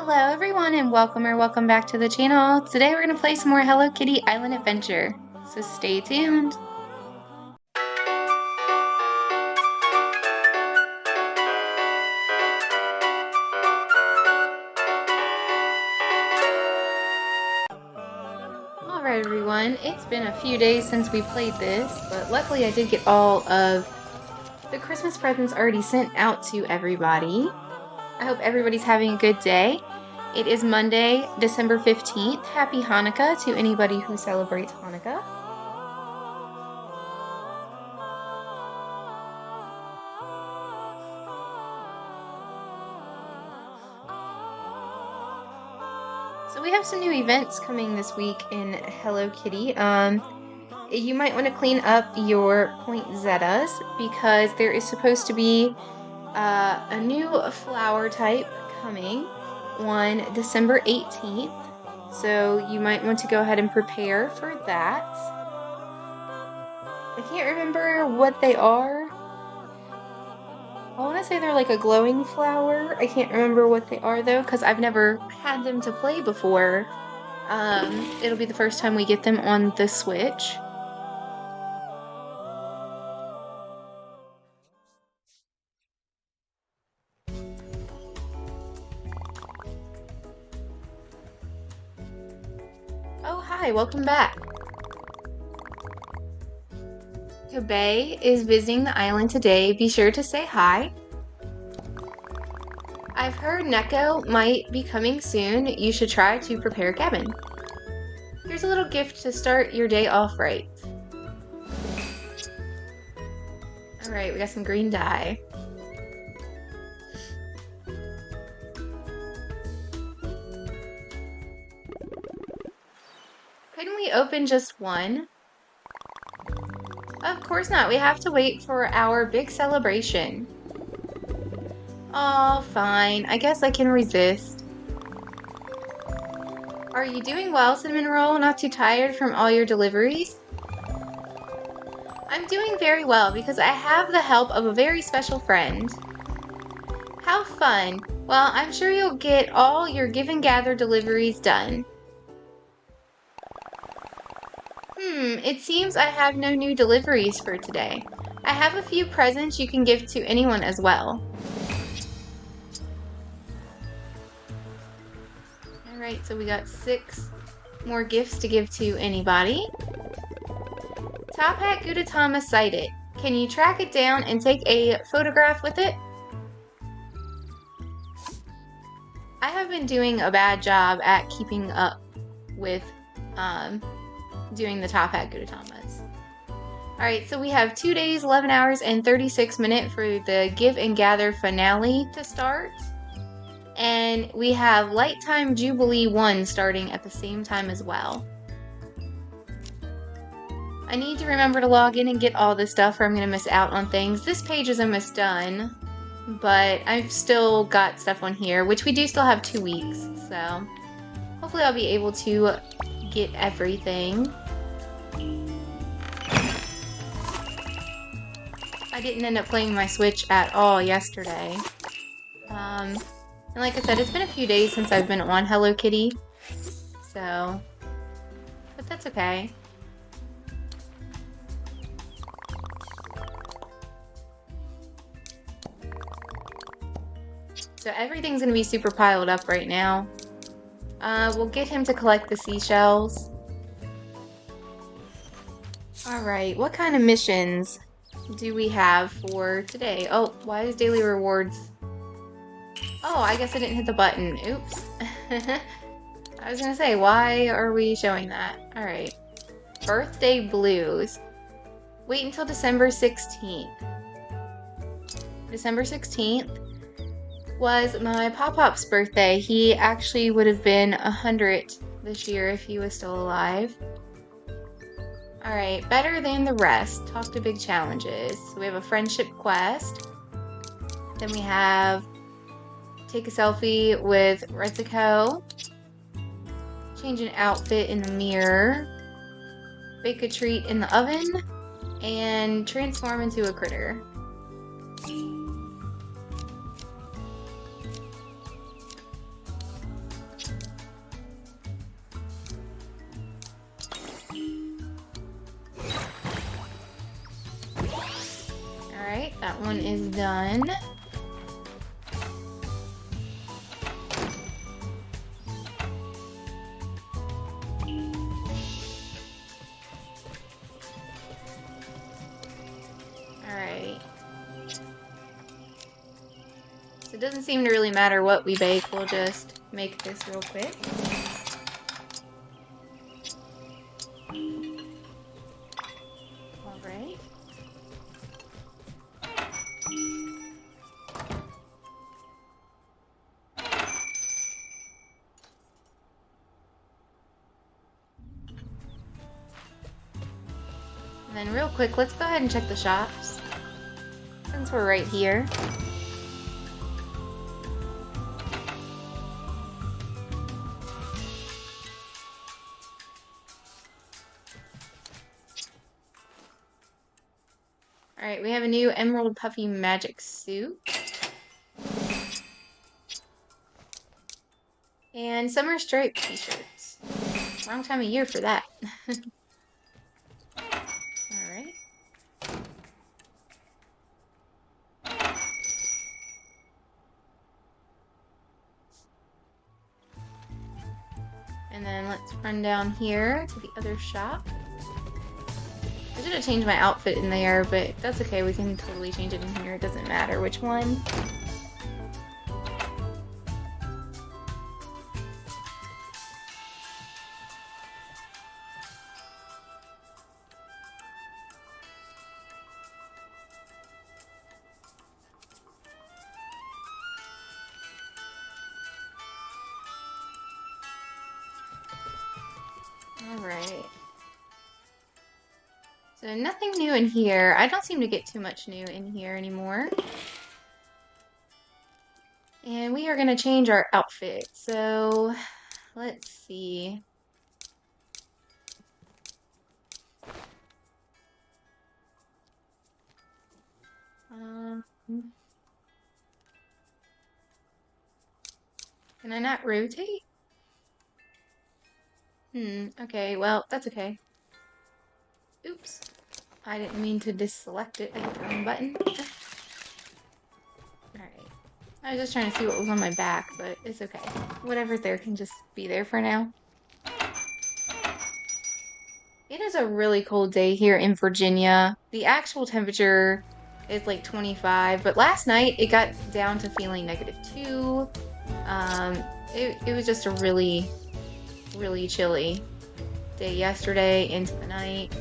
Hello everyone and welcome back to the channel. Today we're going to play some more Hello Kitty Island Adventure, so stay tuned. Alright everyone, it's been a few days since we played this, but luckily I did get all of the Christmas presents already sent out to everybody. I hope everybody's having a good day. It is Monday, December 15th. Happy Hanukkah to anybody who celebrates Hanukkah. So we have some new events coming this week in Hello Kitty. You might want to clean up your poinsettias because there is supposed to be a new flower type coming on December 18th. So you might want to go ahead and prepare for that. I can't remember what they are. I want to say they're like a glowing flower. I can't remember what they are though, because I've never had them to play before. It'll be the first time we get them on the Switch. Oh, hi, welcome back. Kabay is visiting the island today. Be sure to say hi. I've heard Neko might be coming soon. You should try to prepare a cabin. Here's a little gift to start your day off right. Alright, we got some green dye. Couldn't we open just one? Of course not. We have to wait for our big celebration. Oh, fine. I guess I can resist. Are you doing well, Cinnamon Roll? Not too tired from all your deliveries? I'm doing very well because I have the help of a very special friend. How fun. Well, I'm sure you'll get all your give and gather deliveries done. It seems I have no new deliveries for today. I have a few presents you can give to anyone as well. Alright, so we got 6 more gifts to give to anybody. Top Hat Gudetama sighted. Can you track it down and take a photograph with it? I have been doing a bad job at keeping up with doing the Top Hat Gudetamas. Alright, so we have 2 days, 11 hours, and 36 minutes for the Give and Gather finale to start. And we have Light Time Jubilee 1 starting at the same time as well. I need to remember to log in and get all this stuff or I'm going to miss out on things. This page is almost done, but I've still got stuff on here, which we do still have 2 weeks, so hopefully I'll be able to get everything. I didn't end up playing my Switch at all yesterday. And like I said, it's been a few days since I've been on Hello Kitty, so, but that's okay. So everything's gonna be super piled up right now. We'll get him to collect the seashells. Alright, what kind of missions do we have for today? Oh, why is daily rewards? Oh, I guess I didn't hit the button. Oops. I was gonna say, why are we showing that? Alright. Birthday blues. Wait until December 16th. December 16th was my Pop-Pop's birthday. He actually would have been 100 this year if he was still alive. Alright, better than the rest. Talk to big challenges. So we have a friendship quest. Then we have take a selfie with Retsuko. Change an outfit in the mirror. Bake a treat in the oven. And transform into a critter. that one is done. Alright. So it doesn't seem to really matter what we bake, we'll just make this real quick. Alright. And then real quick, let's go ahead and check the shops, since we're right here. Alright, we have a new Emerald Puffy Magic Suit. And Summer Stripe t-shirts. Wrong time of year for that. Alright. And then let's run down here to the other shop. I should have changed my outfit in there, but that's okay. We can totally change it in here. It doesn't matter which one. Alright. So nothing new in here. I don't seem to get too much new in here anymore. And we are going to change our outfit. So let's see. Can I not rotate? Okay, well, that's okay. Oops. I didn't mean to deselect it. I hit the wrong button. Alright. I was just trying to see what was on my back, but it's okay. Whatever's there can just be there for now. It is a really cold day here in Virginia. The actual temperature is like 25, but last night it got down to feeling -2. It was just a really chilly day yesterday into the night.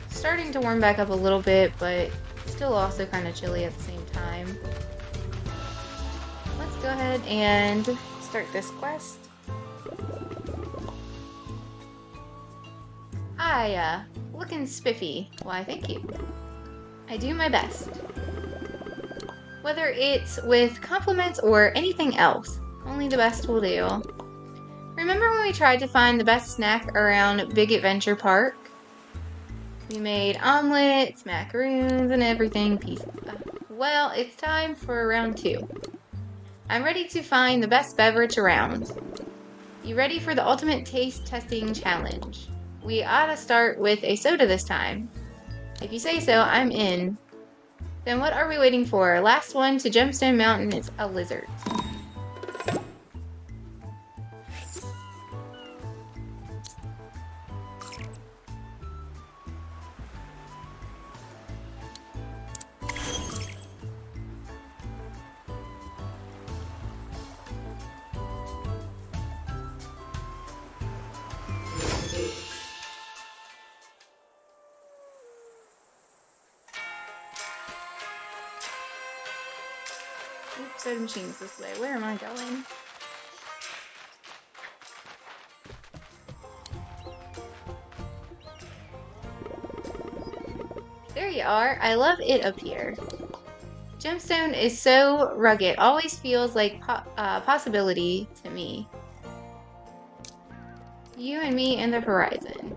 Starting to warm back up a little bit, but still also kind of chilly at the same time. Let's go ahead and start this quest. Hi, looking spiffy. Why, thank you. I do my best. Whether it's with compliments or anything else, only the best will do. Remember when we tried to find the best snack around Big Adventure Park? We made omelets, macaroons, and everything pizza. Well, it's time for round 2. I'm ready to find the best beverage around. You ready for the ultimate taste testing challenge? We ought to start with a soda this time. If you say so, I'm in. Then what are we waiting for? Last one to Gemstone Mountain is a lizard. Oops, soda machine's this way. Where am I going? There you are. I love it up here. Gemstone is so rugged. Always feels like possibility to me. You and me and the horizon.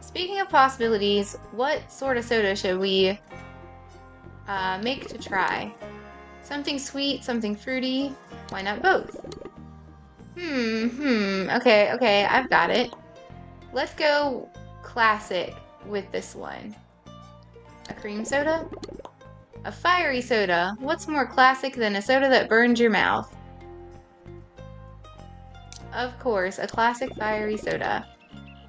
Speaking of possibilities, what sort of soda should we make to try? Something sweet, something fruity. Why not both? Okay, I've got it. Let's go classic with this one. A cream soda? A fiery soda. What's more classic than a soda that burns your mouth? Of course, a classic fiery soda.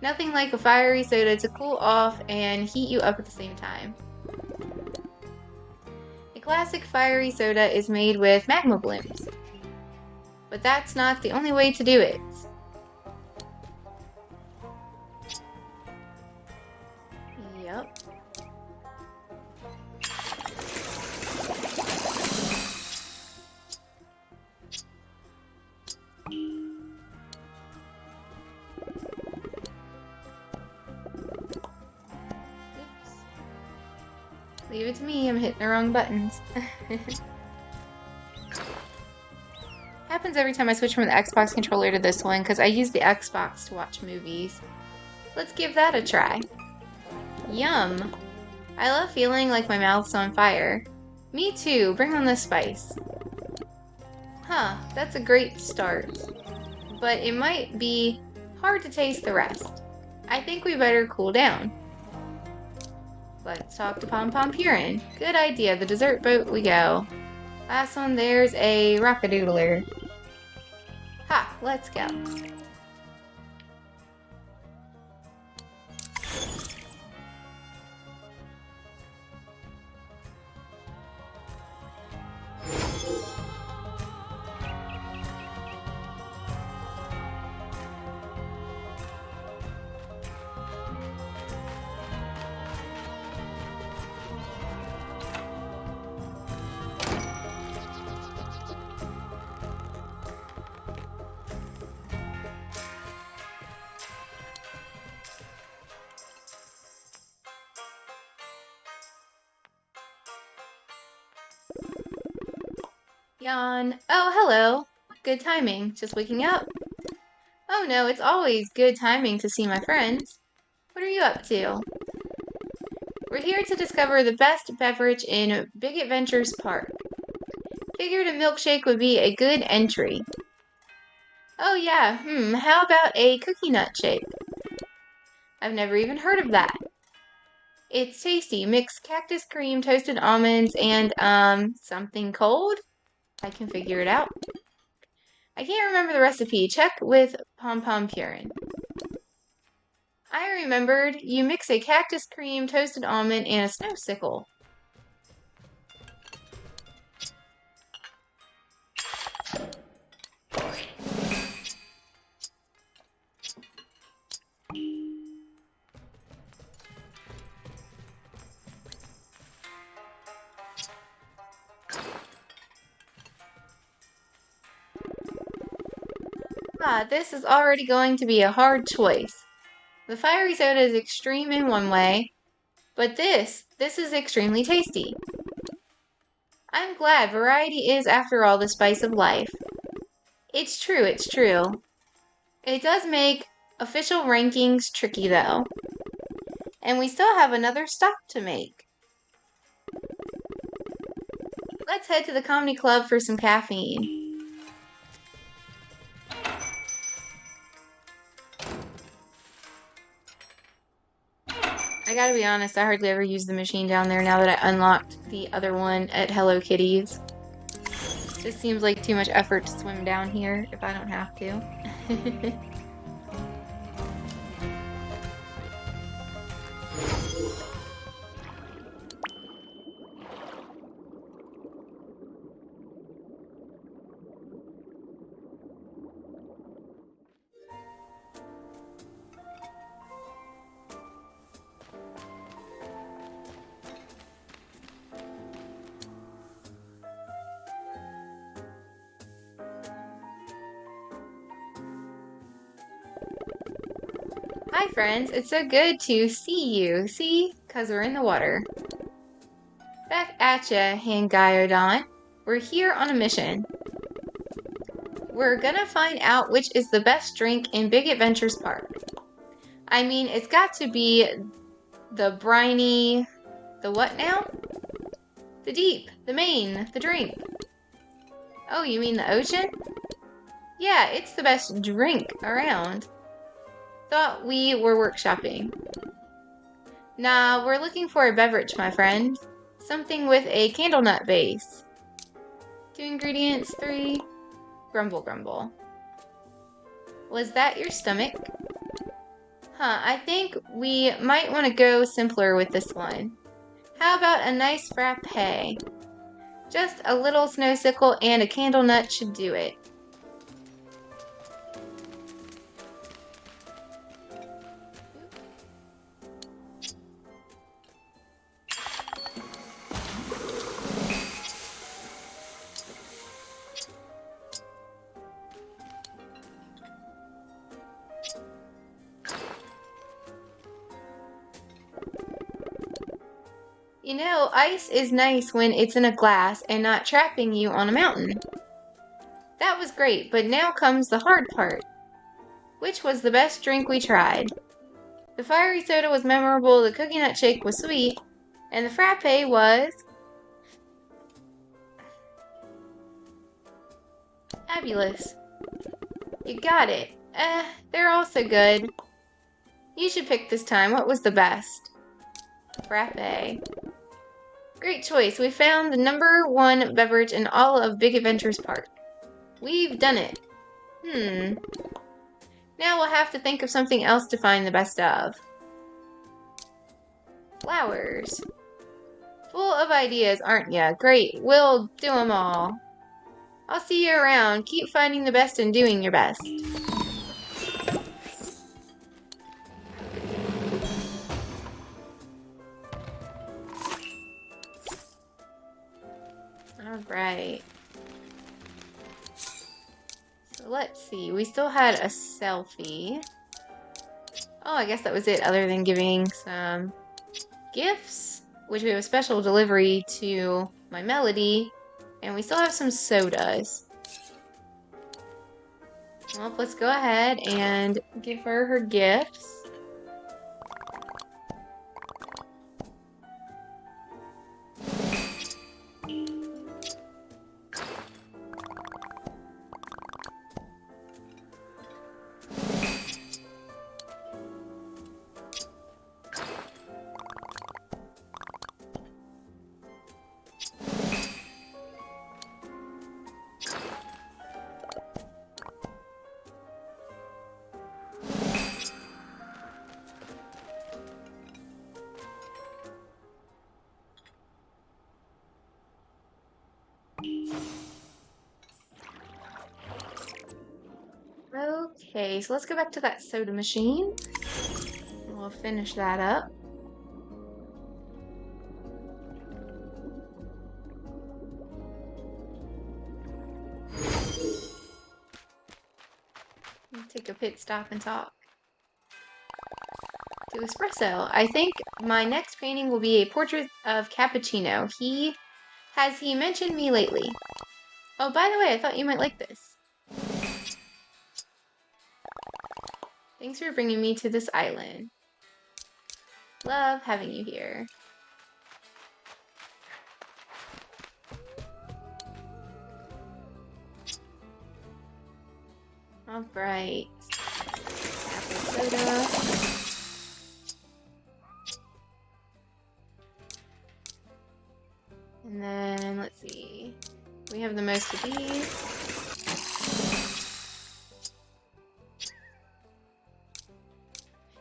Nothing like a fiery soda to cool off and heat you up at the same time. A classic fiery soda is made with magma blooms. But that's not the only way to do it. Yep. Leave it to me, I'm hitting the wrong buttons. Happens every time I switch from the Xbox controller to this one because I use the Xbox to watch movies. Let's give that a try. Yum! I love feeling like my mouth's on fire. Me too, bring on the spice. Huh, that's a great start. But it might be hard to taste the rest. I think we better cool down. Let's talk to Pom Pom Purin. Good idea, the dessert boat we go. Last one, there's a rockadoodler. Ha, let's go. Yawn. Oh, hello. Good timing. Just waking up. Oh no, it's always good timing to see my friends. What are you up to? We're here to discover the best beverage in Big Adventures Park. Figured a milkshake would be a good entry. Oh yeah, how about a cookie nut shake? I've never even heard of that. It's tasty. Mix cactus cream, toasted almonds, and, something cold? I can figure it out. I can't remember the recipe. Check with Pom Pom Purin. I remembered. You mix a cactus cream, toasted almond, and a snowsicle. This is already going to be a hard choice. The fiery soda is extreme in one way, but this is extremely tasty. I'm glad variety is, after all, the spice of life. It's true, it's true. It does make official rankings tricky, though. And we still have another stop to make. Let's head to the comedy club for some caffeine. I gotta be honest, I hardly ever use the machine down there now that I unlocked the other one at Hello Kitties. This seems like too much effort to swim down here if I don't have to. Hi friends, it's so good to see you. See? 'Cause we're in the water. Back at ya, Hangyodon. We're here on a mission. We're gonna find out which is the best drink in Big Adventures Park. I mean, it's got to be the briny... The what now? The deep, the main, the drink. Oh, you mean the ocean? Yeah, it's the best drink around. Thought we were workshopping. Nah, we're looking for a beverage, my friend. something with a candle nut base. 2 ingredients, 3. Grumble, grumble. Was that your stomach? Huh, I think we might want to go simpler with this one. How about a nice frappe? Just a little snowsicle and a candle nut should do it. You know, ice is nice when it's in a glass and not trapping you on a mountain. That was great, but now comes the hard part. Which was the best drink we tried? The fiery soda was memorable, the cookie nut shake was sweet, and the frappe was... fabulous. You got it. They're all so good. You should pick this time. What was the best? Frappe. Great choice. We found the #1 beverage in all of Big Adventures Park. We've done it. Now we'll have to think of something else to find the best of. Flowers. Full of ideas, aren't ya? Great. We'll do them all. I'll see you around. Keep finding the best and doing your best. Alright. So let's see. We still had a selfie. Oh, I guess that was it, other than giving some gifts, which we have a special delivery to my Melody, and we still have some sodas. Well, let's go ahead and give her her gifts. Okay, so let's go back to that soda machine. We'll finish that up. Take a pit stop and talk. To espresso. I think my next painting will be a portrait of Cappuccino. Has he mentioned me lately? Oh, by the way, I thought you might like this. Thanks for bringing me to this island. Love having you here. Alright. Apple soda. And then, let's see. We have the most of these.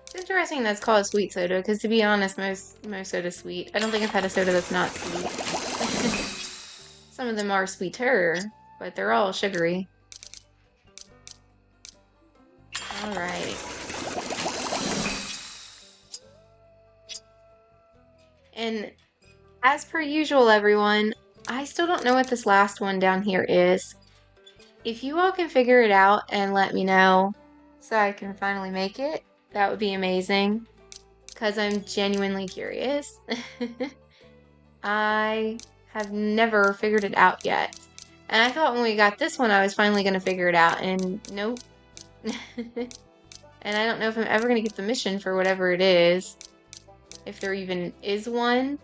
It's interesting that's called sweet soda, because to be honest, most soda's sweet. I don't think I've had a soda that's not sweet. Some of them are sweeter, but they're all sugary. Alright. And as per usual, everyone, I still don't know what this last one down here is. If you all can figure it out and let me know so I can finally make it, that would be amazing, because I'm genuinely curious. I have never figured it out yet. And I thought when we got this one I was finally going to figure it out, and nope. And I don't know if I'm ever going to get the mission for whatever it is. If there even is one.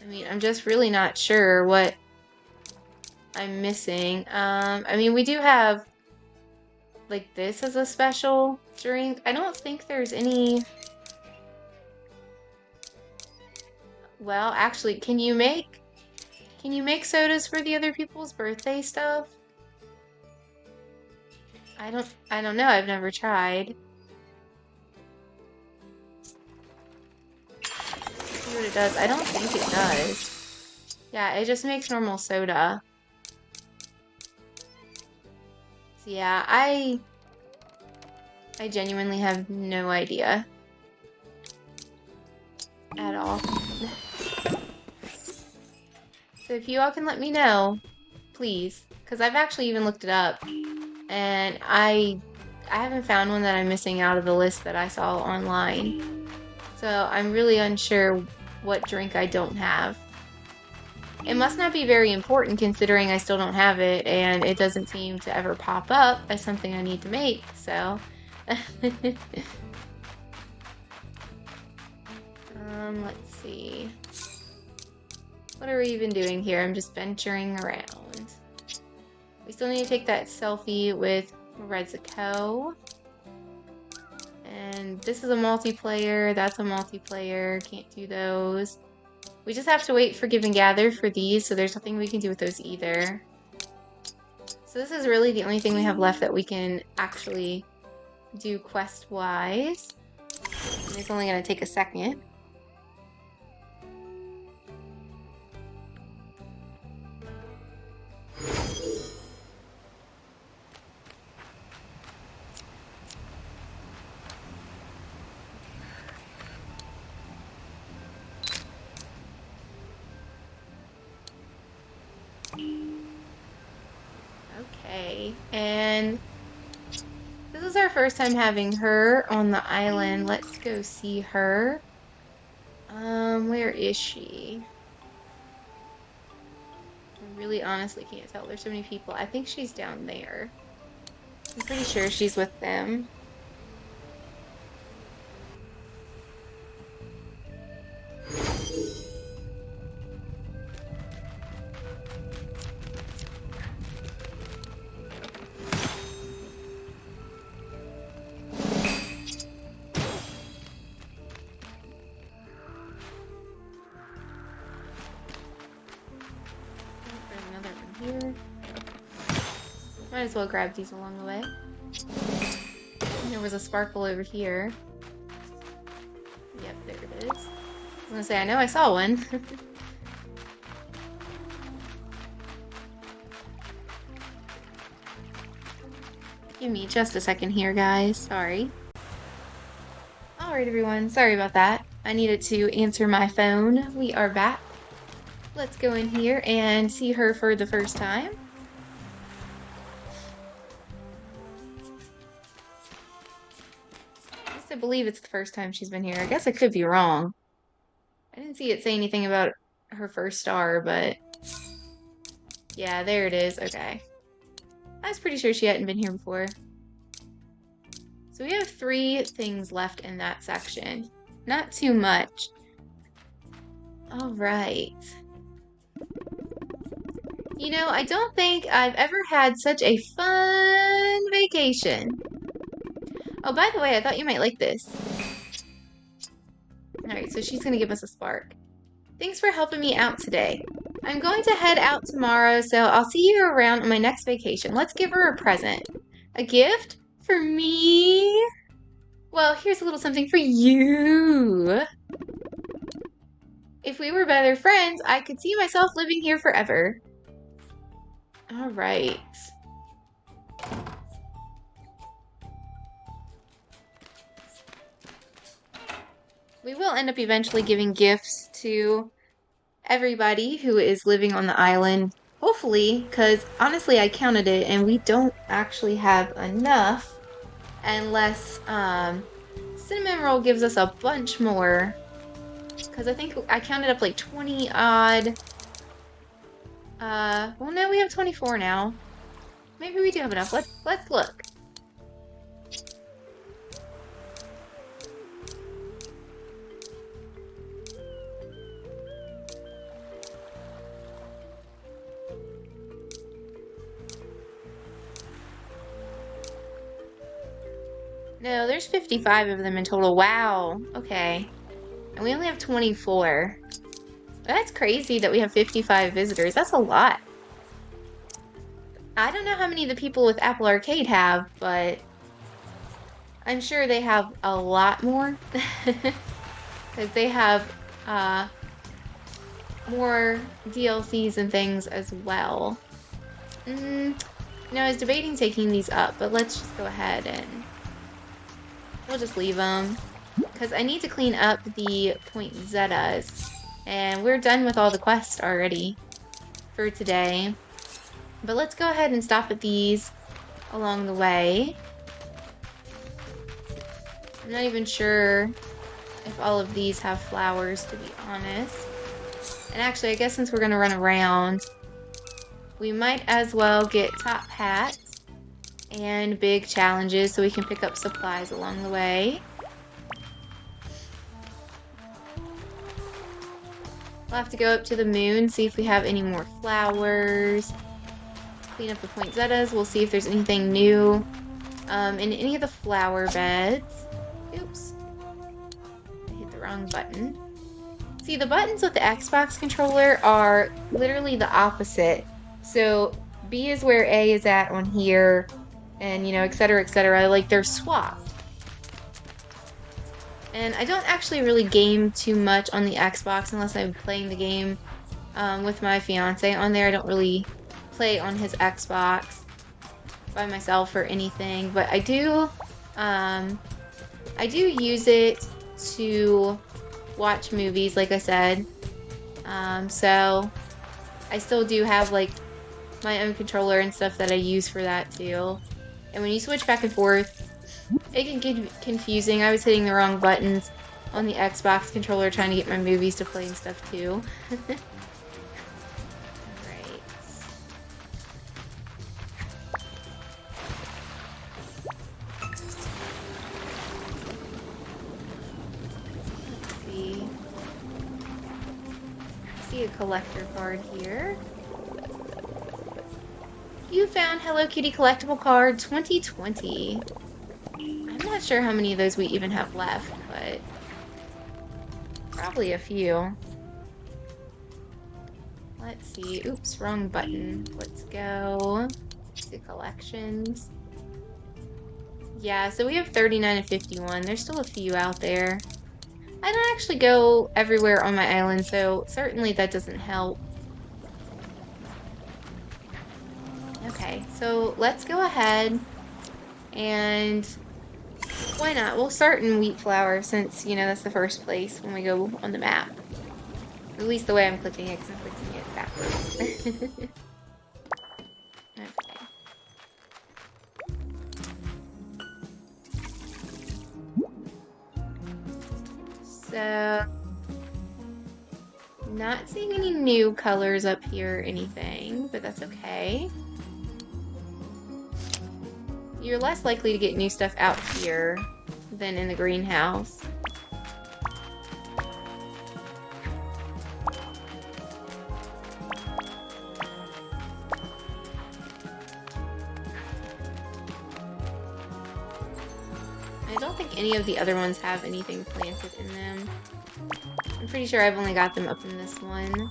I mean, I'm just really not sure what I'm missing. I mean, we do have like this as a special drink. I don't think there's any Well, actually, can you make sodas for the other people's birthday stuff? I don't know. I've never tried. See what it does. I don't think it does. Yeah, it just makes normal soda. So yeah, I genuinely have no idea at all. So if you all can let me know, please, because I've actually even looked it up, and I haven't found one that I'm missing out of the list that I saw online. So I'm really unsure what drink I don't have. It must not be very important considering I still don't have it, and it doesn't seem to ever pop up as something I need to make, so... let's see. What are we even doing here? I'm just venturing around. We still need to take that selfie with Rezico. And this is a multiplayer, that's a multiplayer, can't do those. We just have to wait for Give and Gather for these, so there's nothing we can do with those either. So this is really the only thing we have left that we can actually do quest-wise. And it's only going to take a second. Okay, and this is our first time having her on the island. Let's go see her. Where is she? I really honestly can't tell. There's so many people. I think she's down there. I'm pretty sure she's with them. Might as well grab these along the way. And there was a sparkle over here. Yep, there it is. I was gonna say, I know I saw one. Give me just a second here, guys. Sorry. Alright, everyone. Sorry about that. I needed to answer my phone. We are back. Let's go in here and see her for the first time. I believe it's the first time she's been here. I guess I could be wrong. I didn't see it say anything about her first star, but yeah, there it is. Okay. I was pretty sure she hadn't been here before. So we have 3 things left in that section. Not too much. All right. You know, I don't think I've ever had such a fun vacation. Oh, by the way, I thought you might like this. Alright, so she's gonna give us a spark. Thanks for helping me out today. I'm going to head out tomorrow, so I'll see you around on my next vacation. Let's give her a present. A gift? For me? Well, here's a little something for you. If we were better friends, I could see myself living here forever. Alright. We will end up eventually giving gifts to everybody who is living on the island. Hopefully, because honestly I counted it and we don't actually have enough unless Cinnamon Roll gives us a bunch more. Because I think I counted up like 20 odd. Well no, we have 24 now. Maybe we do have enough. Let's look. No, there's 55 of them in total. Wow. Okay. And we only have 24. That's crazy that we have 55 visitors. That's a lot. I don't know how many the people with Apple Arcade have, but I'm sure they have a lot more. Because they have more DLCs and things as well. No, I was debating taking these up, but let's just go ahead and we'll just leave them. Because I need to clean up the poinsettias. And we're done with all the quests already for today. But let's go ahead and stop at these along the way. I'm not even sure if all of these have flowers, to be honest. And actually, I guess since we're going to run around, we might as well get top hats and big challenges so we can pick up supplies along the way. We'll have to go up to the moon, see if we have any more flowers. Clean up the poinsettias. We'll see if there's anything new in any of the flower beds. Oops. I hit the wrong button. See, the buttons with the Xbox controller are literally the opposite. So B is where A is at on here, and, you know, etc., etc. Like, they're swapped. And I don't actually really game too much on the Xbox unless I'm playing the game with my fiance on there. I don't really play on his Xbox by myself or anything, but I do use it to watch movies, like I said. So I still do have like my own controller and stuff that I use for that too. And when you switch back and forth, it can get confusing. I was hitting the wrong buttons on the Xbox controller trying to get my movies to play and stuff too. Alright. Let's see. I see a collector card here. You found Hello Kitty collectible card 2020. I'm not sure how many of those we even have left, but probably a few. Let's see. Oops, wrong button. Let's go to collections. Yeah, so we have 39 and 51. There's still a few out there. I don't actually go everywhere on my island, so certainly that doesn't help. Okay, so let's go ahead and why not? We'll start in wheat flour since, you know, that's the first place when we go on the map. At least the way I'm clicking it, because I'm clicking it backwards. Okay. So, not seeing any new colors up here or anything, but that's okay. You're less likely to get new stuff out here than in the greenhouse. I don't think any of the other ones have anything planted in them. I'm pretty sure I've only got them up in this one.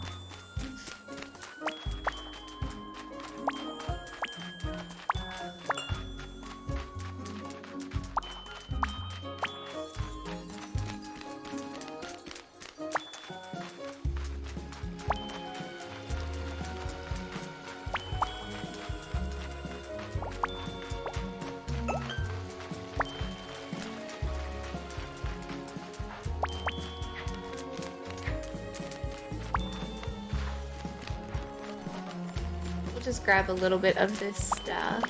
Just grab a little bit of this stuff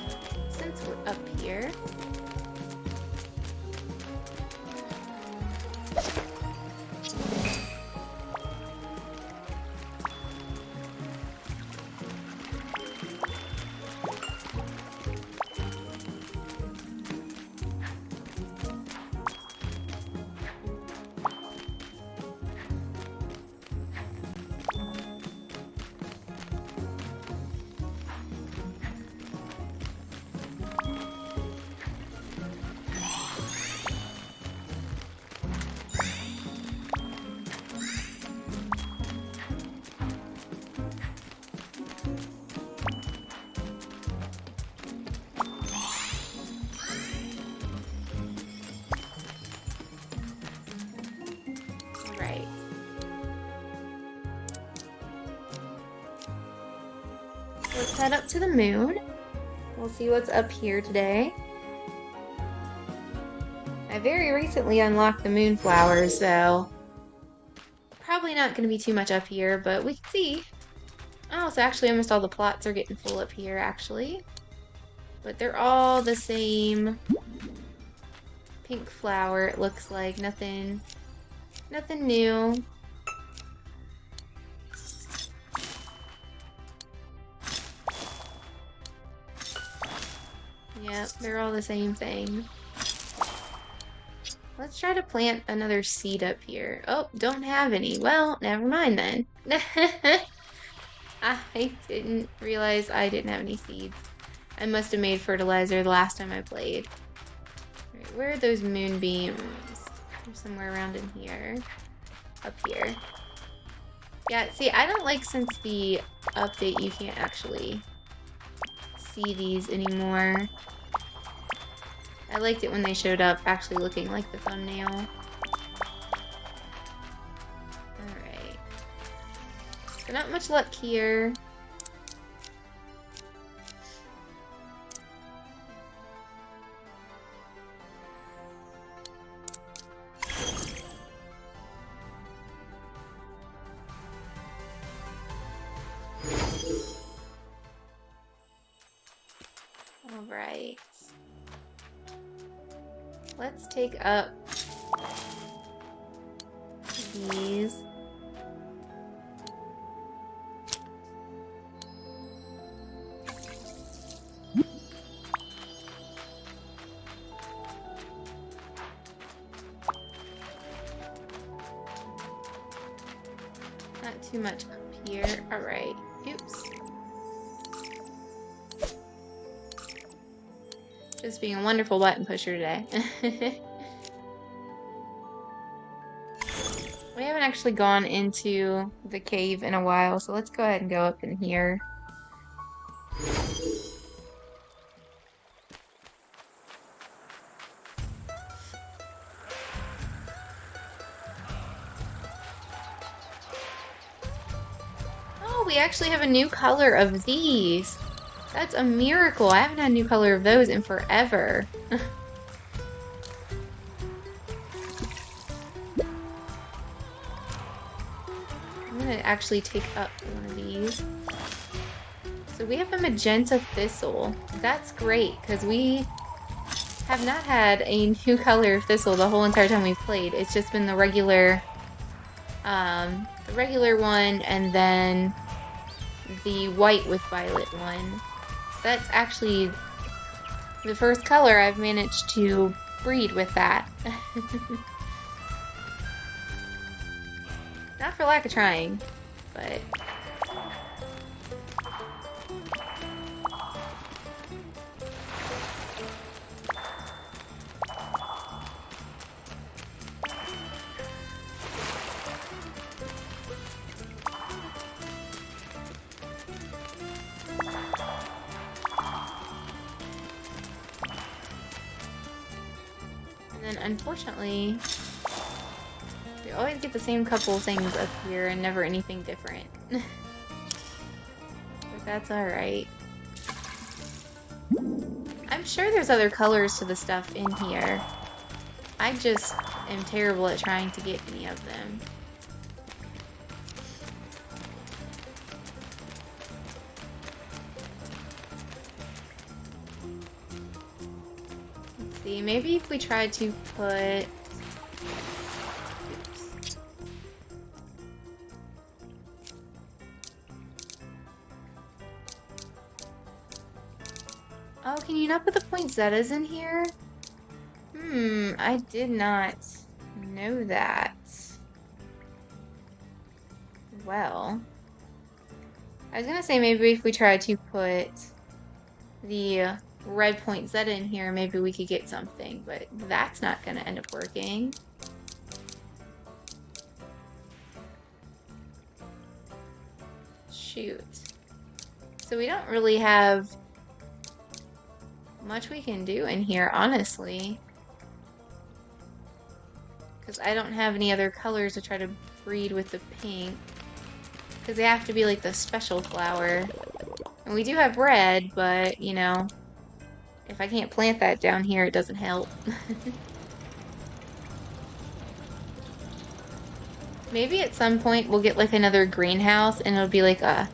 since we're up here. let's head up to the moon. We'll see what's up here today. I very recently unlocked the moonflowers, so probably not going to be too much up here, but we can see. Oh, so actually almost all the plots are getting full up here, actually. But they're all the same pink flower, it looks like. Nothing new. Yep, they're all the same thing. Let's try to plant another seed up here. Oh, don't have any. Well, never mind then. I didn't realize I didn't have any seeds. I must have made fertilizer the last time I played. Right, where are those moonbeams? They're somewhere around in here. Up here. Yeah, see, I don't like since the update you can't actually see these anymore. I liked it when they showed up actually looking like the thumbnail. Alright. So not much luck here. Alright. Let's take up these. Not too much up here. Alright. Oops. Just being a wonderful button pusher today. We haven't actually gone into the cave in a while, so let's go ahead and go up in here. Oh, we actually have a new color of these. That's a miracle. I haven't had a new color of those in forever. I'm gonna actually take up one of these. So we have a magenta thistle. That's great, because we have not had a new color of thistle the whole entire time we've played. It's just been the regular one, and then the white with violet one. That's actually the first color I've managed to breed with that. Not for lack of trying, but... And then unfortunately, we always get the same couple things up here and never anything different. But that's alright. I'm sure there's other colors to the stuff in here. I just am terrible at trying to get any of them. Let's see, maybe if we tried to put... Oops. Oh, can you not put the poinsettias in here? I did not know that. Well, I was gonna say maybe if we tried to put the red poinsettia in here, maybe we could get something, but that's not gonna end up working. Shoot. So we don't really have much we can do in here, honestly. Because I don't have any other colors to try to breed with the pink. Because they have to be like the special flower. And we do have red, but, you know, if I can't plant that down here, it doesn't help. Maybe at some point we'll get like another greenhouse and it'll be like a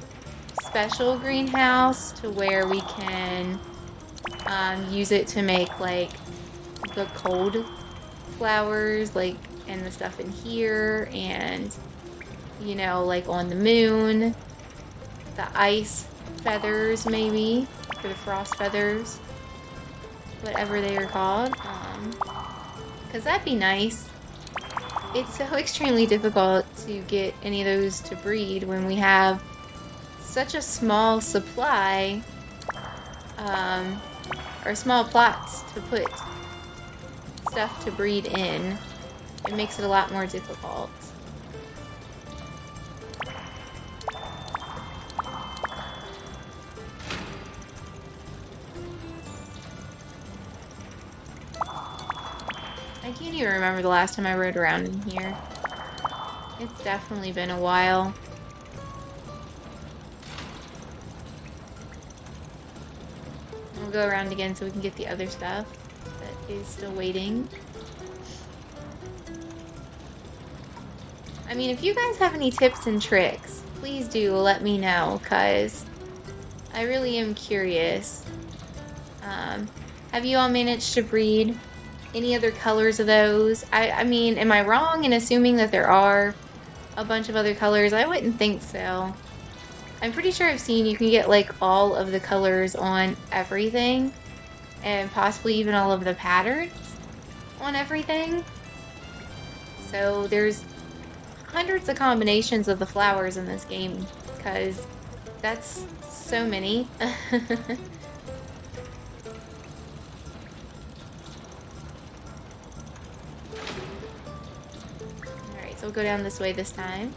special greenhouse to where we can use it to make like the cold flowers, like, and the stuff in here, and, you know, like on the moon, the ice feathers maybe, or the frost feathers, whatever they are called, because that'd be nice. It's so extremely difficult to get any of those to breed when we have such a small supply, or small plots to put stuff to breed in. It makes it a lot more difficult. I can't even remember the last time I rode around in here. It's definitely been a while. We'll go around again so we can get the other stuff that is still waiting. I mean, if you guys have any tips and tricks, please do let me know, because I really am curious. Have you all managed to breed any other colors of those? I mean, am I wrong in assuming that there are a bunch of other colors? I wouldn't think so. I'm pretty sure I've seen you can get like all of the colors on everything, and possibly even all of the patterns on everything. So there's hundreds of combinations of the flowers in this game, because that's so many. Alright, so we'll go down this way this time.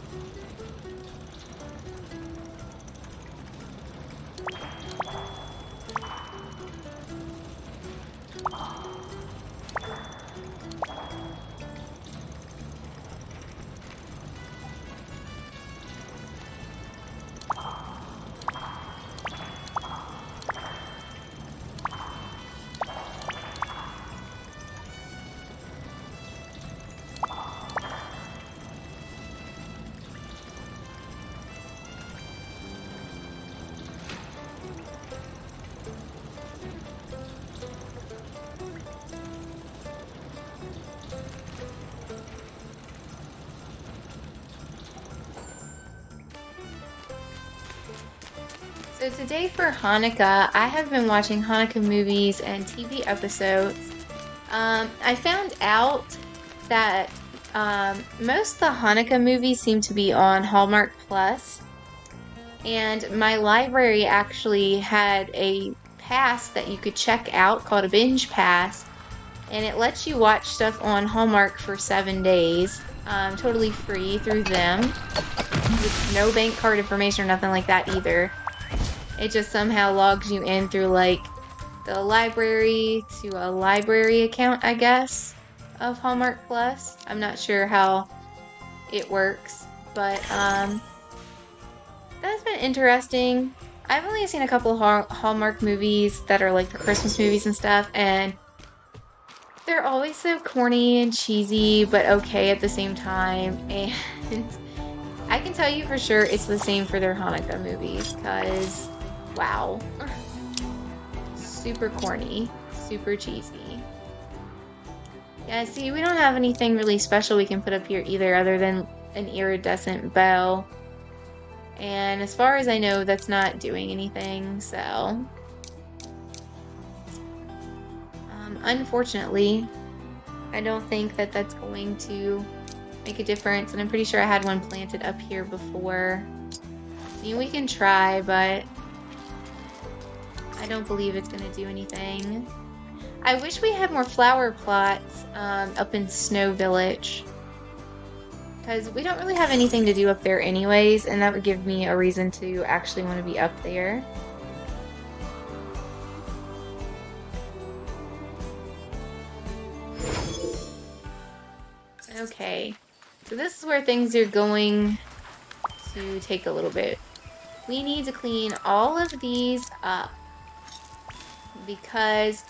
So today for Hanukkah, I have been watching Hanukkah movies and TV episodes. I found out that most of the Hanukkah movies seem to be on Hallmark Plus, and my library actually had a pass that you could check out called a binge pass, and it lets you watch stuff on Hallmark for 7 days, totally free through them, with no bank card information or nothing like that either. It just somehow logs you in through like the library to a library account, I guess, of Hallmark Plus. I'm not sure how it works, but that's been interesting. I've only seen a couple of Hallmark movies that are like the Christmas movies and stuff, and they're always so corny and cheesy, but okay at the same time. And I can tell you for sure it's the same for their Hanukkah movies, because wow. Super corny, super cheesy. Yeah, see, we don't have anything really special we can put up here either, other than an iridescent bow. And as far as I know, that's not doing anything, so unfortunately, I don't think that that's going to make a difference, and I'm pretty sure I had one planted up here before. I mean, we can try, but I don't believe it's going to do anything. I wish we had more flower plots up in Snow Village, because we don't really have anything to do up there anyways, and that would give me a reason to actually want to be up there. Okay, so this is where things are going to take a little bit we need to clean all of these up because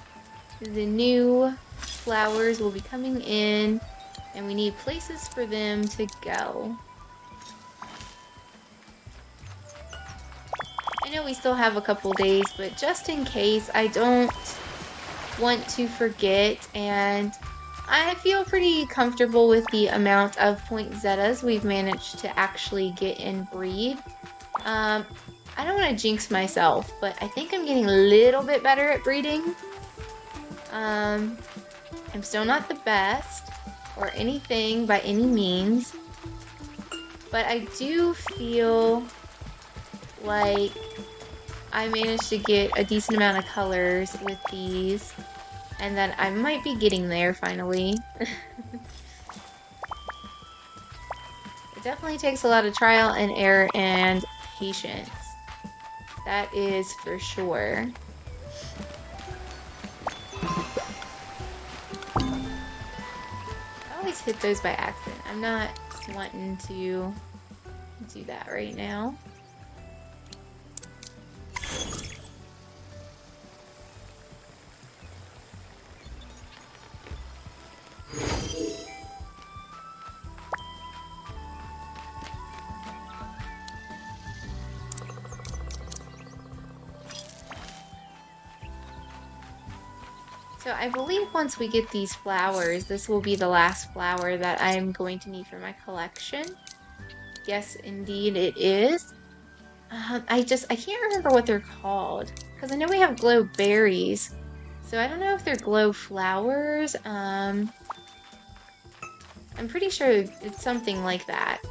the new flowers will be coming in and we need places for them to go. I know we still have a couple days, but just in case, I don't want to forget, and I feel pretty comfortable with the amount of poinsettias we've managed to actually get and breed. I don't want to jinx myself, but I think I'm getting a little bit better at breeding. I'm still not the best or anything by any means, but I do feel like I managed to get a decent amount of colors with these, and that I might be getting there finally. It definitely takes a lot of trial and error and patience. That is for sure. I always hit those by accident. I'm not wanting to do that right now. So I believe once we get these flowers, this will be the last flower that I'm going to need for my collection. Yes, indeed it is. I can't remember what they're called, because I know we have glow berries. So I don't know if they're glow flowers. I'm pretty sure it's something like that.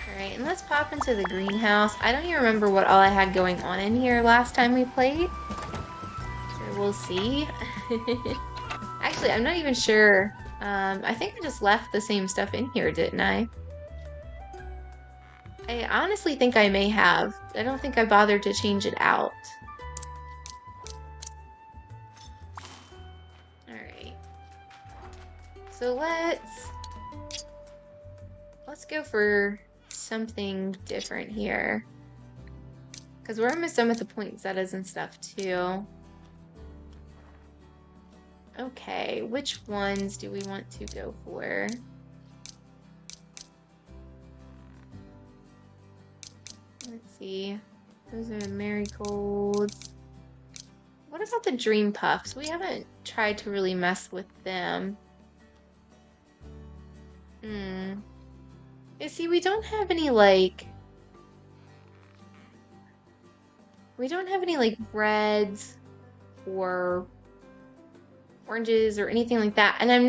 Alright, and let's pop into the greenhouse. I don't even remember what all I had going on in here last time we played. So we'll see. Actually, I'm not even sure. I think I just left the same stuff in here, didn't I? I honestly think I may have. I don't think I bothered to change it out. Alright. So let's go for something different here. Because we're almost done with the poinsettias and stuff too. Okay, which ones do we want to go for? Let's see. Those are marigolds. What about the dream puffs? We haven't tried to really mess with them. You see, we don't have any like reds or oranges or anything like that, and I'm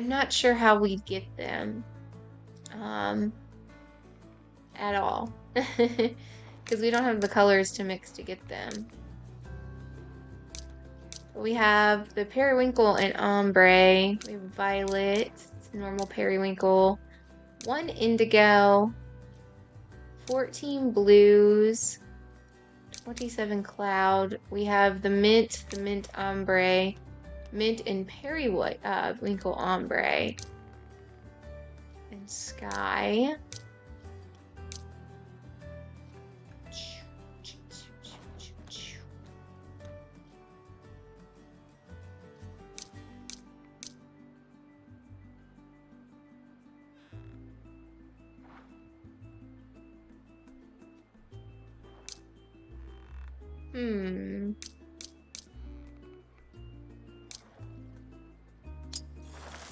not sure how we'd get them at all because we don't have the colors to mix to get them. We have the periwinkle and ombre. We have violet, normal periwinkle, 1 indigo, 14 blues, 27 cloud. We have the mint ombre, mint and periwinkle ombre, and sky.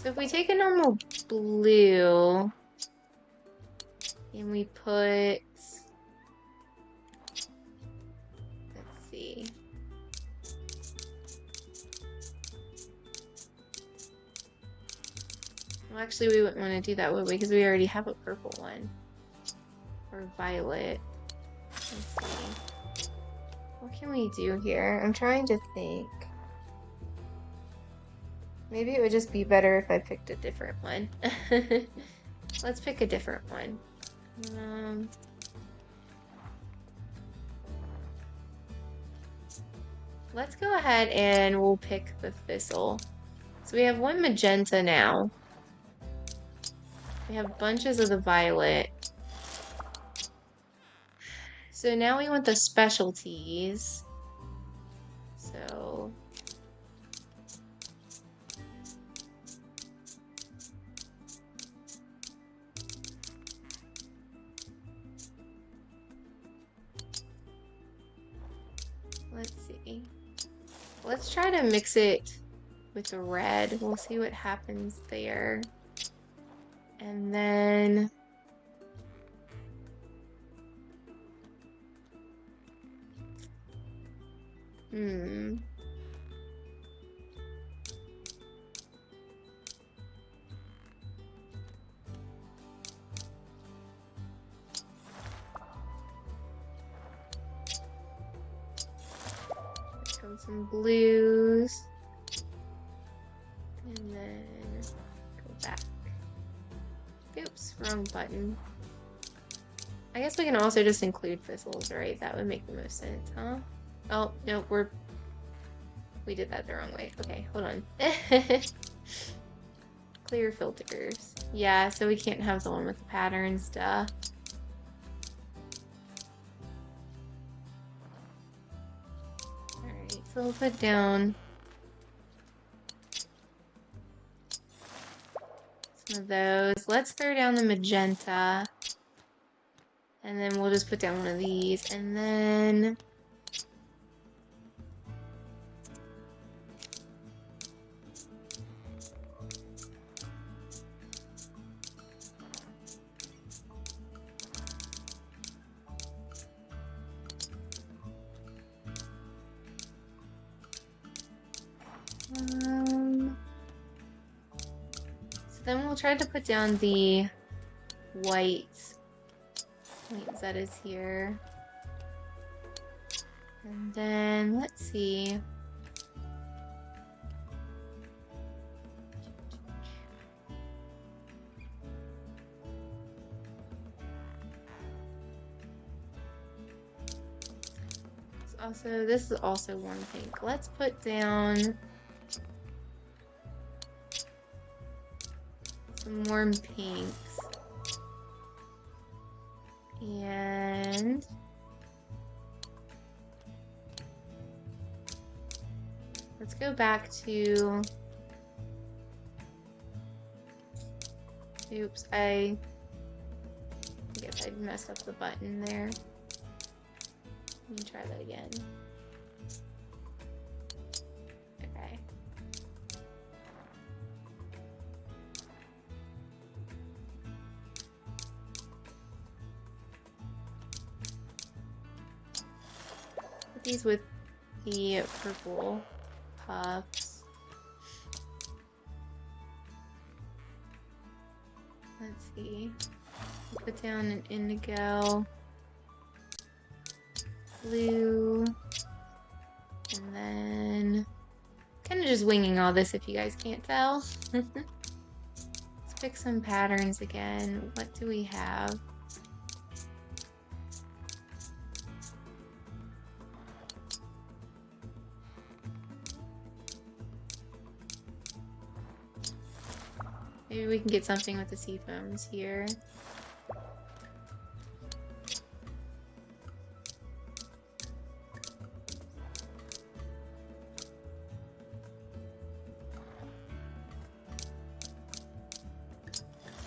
So if we take a normal blue and we put, let's see. Well, actually we wouldn't want to do that, would we? Because we already have a purple one. Or violet. Let's see. What can we do here? I'm trying to think. Maybe it would just be better if I picked a different one. Let's pick a different one. Let's go ahead and we'll pick the thistle. So we have one magenta now. We have bunches of the violet. So now we want the specialties. So let's see. Let's try to mix it with the red. We'll see what happens there. And then some blues, and then go back. Oops, wrong button. I guess we can also just include thistles, right? That would make the most sense, huh? Oh, no, we did that the wrong way. Okay, hold on. Clear filters. Yeah, so we can't have the one with the patterns, duh. Alright, so we'll put down some of those. Let's throw down the magenta. And then we'll just put down one of these. And then then we'll try to put down the white that is here. And then let's see. This is also one pink. Let's put down some warm pinks. And let's go back to, oops, I guess I messed up the button there. Let me try that again. Okay. Put these with the purple puffs. Let's see. Put down an indigo. Blue, and then kind of just winging all this if you guys can't tell. Let's pick some patterns again. What do we have? Maybe we can get something with the sea foams here.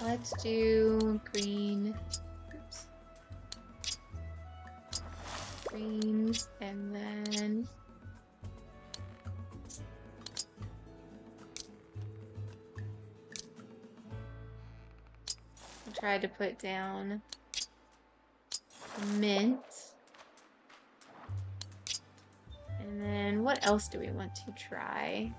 Let's do green. Oops. Greens, and then I'll try to put down mint. And then what else do we want to try?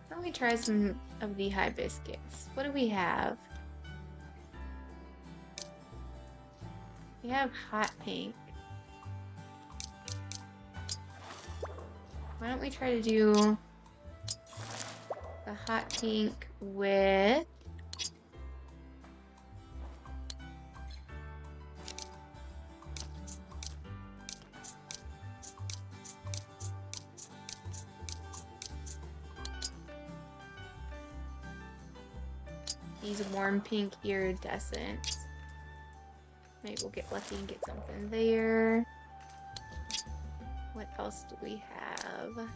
Let me try some of the hibiscus. What do we have? We have hot pink. Why don't we try to do the hot pink with these warm pink iridescents. Maybe we'll get lucky and get something there. What else do we have?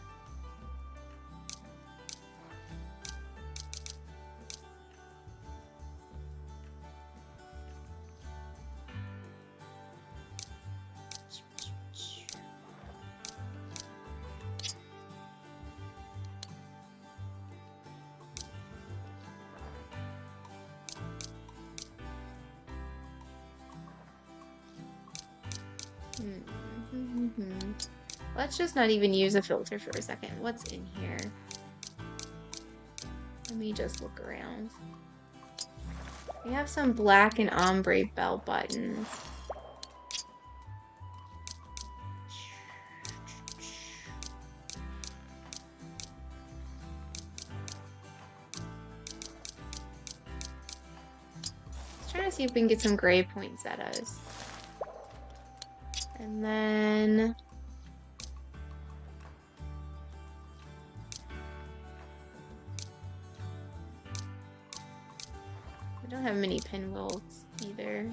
Let's just not even use a filter for a second. What's in here? Let me just look around. We have some black and ombre bell buttons. Let's try to see if we can get some gray poinsettias. And then I don't have many pinwheels either.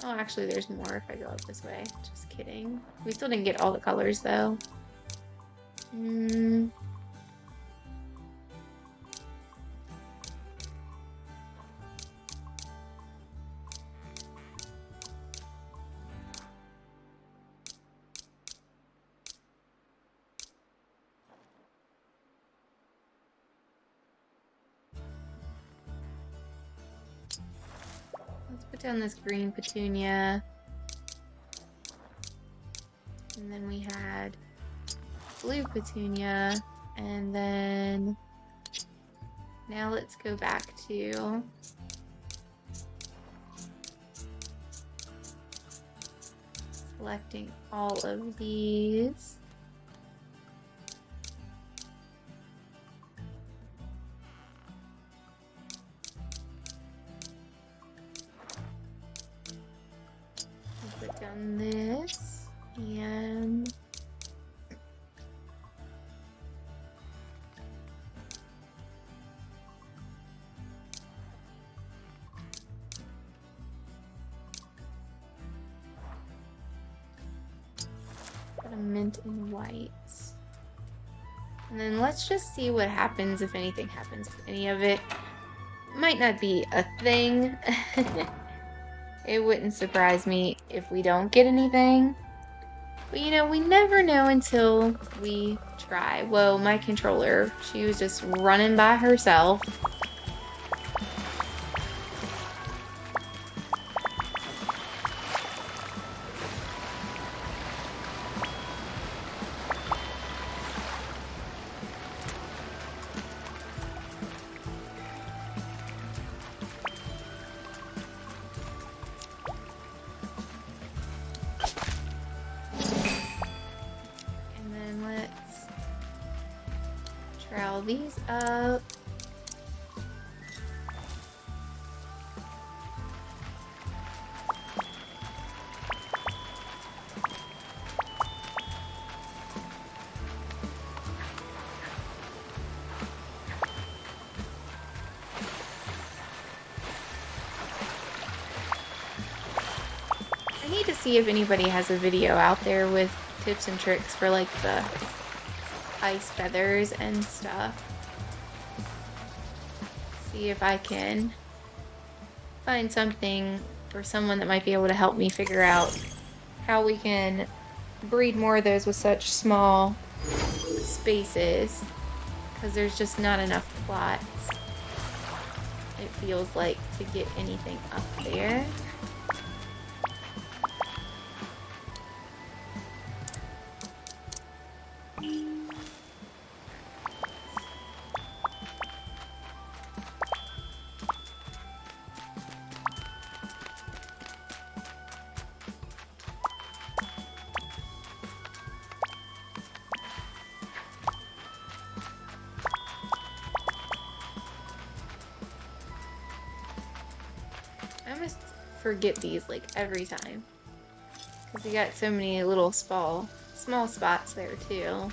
Oh, actually there's more if I go up this way. Just kidding. We still didn't get all the colors though. Let's put down this green petunia. And then we had blue petunia. And then now let's go back to selecting all of these. Put down this and put a mint and white. And then let's just see what happens if anything happens with any of it. Might not be a thing. It wouldn't surprise me if we don't get anything. But you know, we never know until we try. Whoa, my controller, she was just running by herself. Trowel these up. I need to see if anybody has a video out there with tips and tricks for like the ice feathers and stuff. See if I can find something for someone that might be able to help me figure out how we can breed more of those with such small spaces, because there's just not enough plots, it feels like, to get anything up there. forget these like every time. Because we got so many little small spots there too.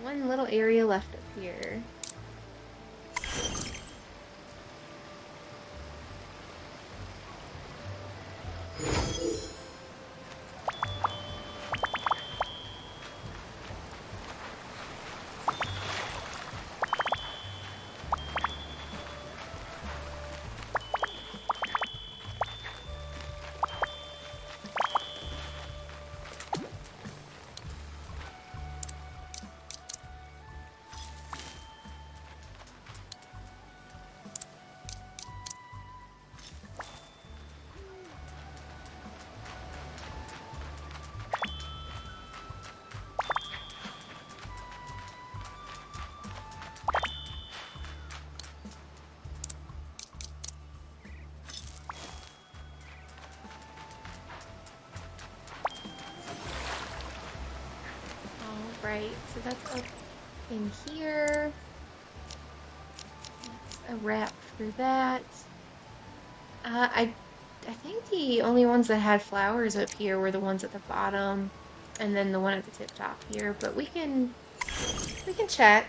One little area left up here. Right, so that's up in here. That's a wrap for that. I think the only ones that had flowers up here were the ones at the bottom, and then the one at the tip top here. But we can check.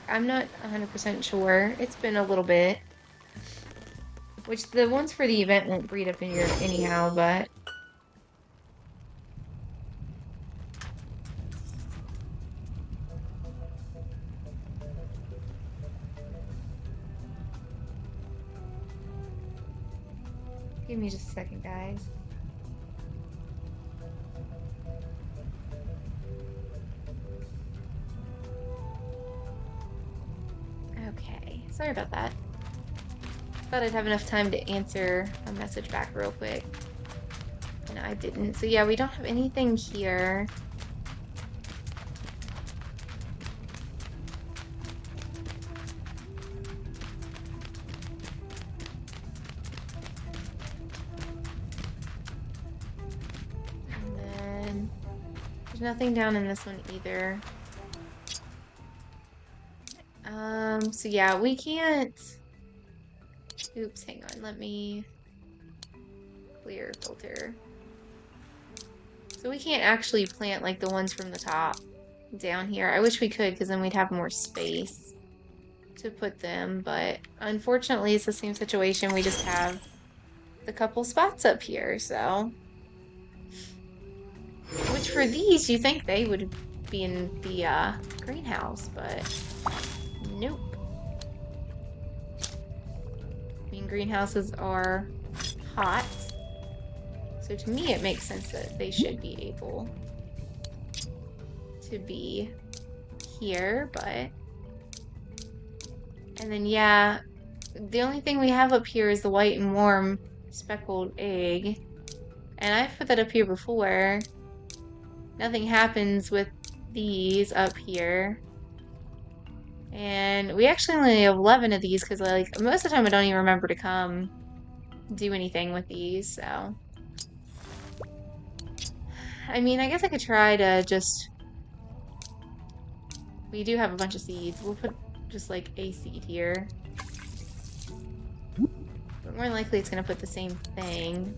I'm not 100% sure. It's been a little bit. Which the ones for the event won't breed up in here anyhow, but. Give me just a second, guys. Okay, sorry about that. Thought I'd have enough time to answer a message back real quick. No, I didn't. So yeah, we don't have anything here. Nothing down in this one either. So yeah, we can't. Oops, hang on. Let me clear filter. So we can't actually plant like the ones from the top down here. I wish we could, because then we'd have more space to put them, but unfortunately it's the same situation. We just have the couple spots up here, so. Which for these, you think they would be in the greenhouse, but nope. I mean, greenhouses are hot, so to me it makes sense that they should be able to be here, but. And then, yeah, the only thing we have up here is the white and warm speckled egg. And I've put that up here before. Nothing happens with these up here. And we actually only have 11 of these because like most of the time I don't even remember to come do anything with these, so. I mean, I guess I could try to just. We do have a bunch of seeds. We'll put just like a seed here. But more than likely it's gonna put the same thing.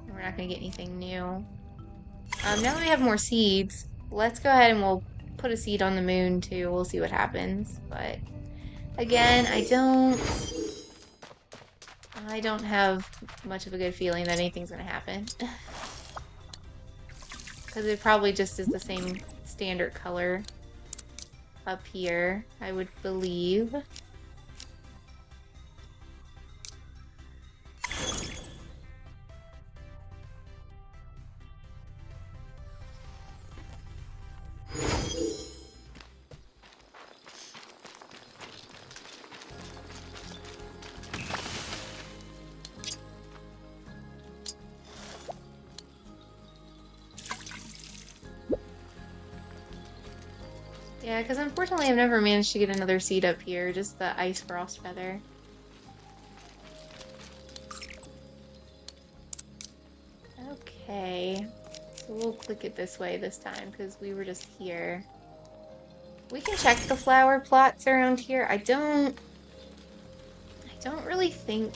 We're not gonna get anything new. Now that we have more seeds, let's go ahead and we'll put a seed on the moon too. We'll see what happens. But again, I don't have much of a good feeling that anything's gonna happen. Because it probably just is the same standard color up here, I would believe. Yeah, because unfortunately I've never managed to get another seed up here, just the ice frost feather. we'll click it this way this time because we were just here. We can check the flower plots around here. I don't really think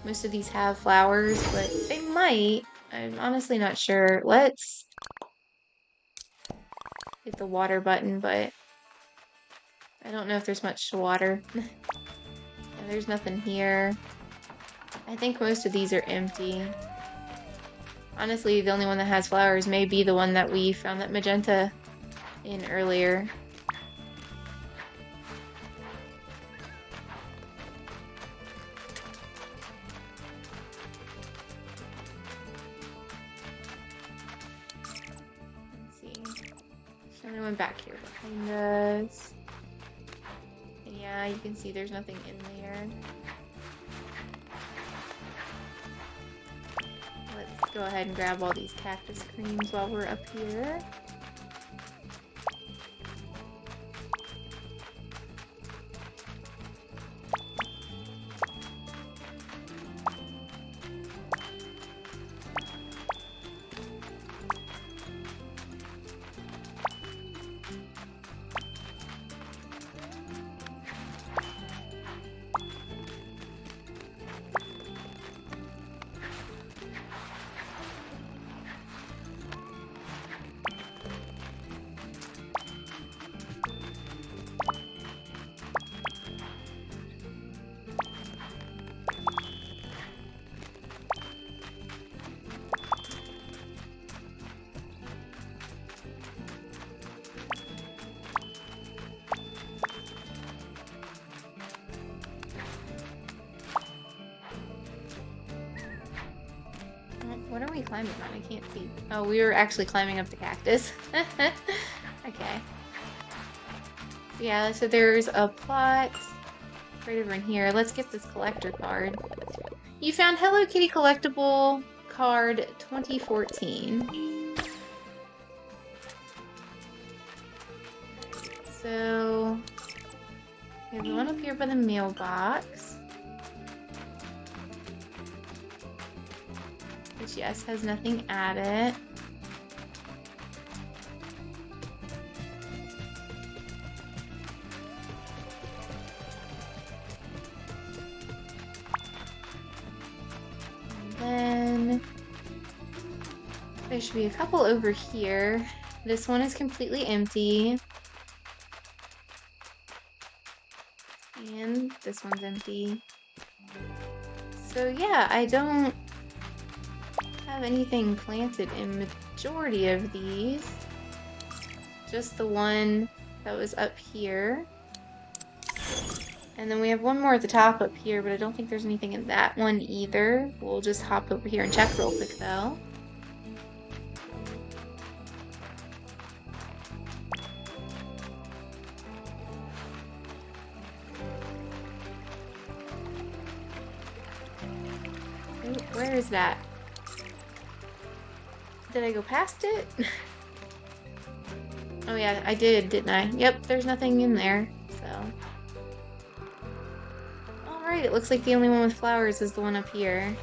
most of these have flowers, but they might. I'm honestly not sure. Let's hit the water button, but I don't know if there's much to water. And there's nothing here. I think most of these are empty. Honestly, the only one that has flowers may be the one that we found that magenta in earlier. Let's see. There's another one back here behind us. And yeah, you can see there's nothing in there. Let's go ahead and grab all these cactus creams while we're up here. What are we climbing on? I can't see. Oh, we were actually climbing up the cactus. Okay. Yeah, so there's a plot right over in here. Let's get this collector card. You found Hello Kitty collectible card 2014. So we have the one up here by the mailbox. Which, yes, has nothing at it. And then there should be a couple over here. This one is completely empty. And this one's empty. So yeah, I don't have anything planted in majority of these. Just the one that was up here. And then we have one more at the top up here, but I don't think there's anything in that one either. We'll just hop over here and check real quick though. Where is that? Did I go past it? Oh yeah, I did, didn't I? Yep, there's nothing in there, so. Alright, it looks like the only one with flowers is the one up here.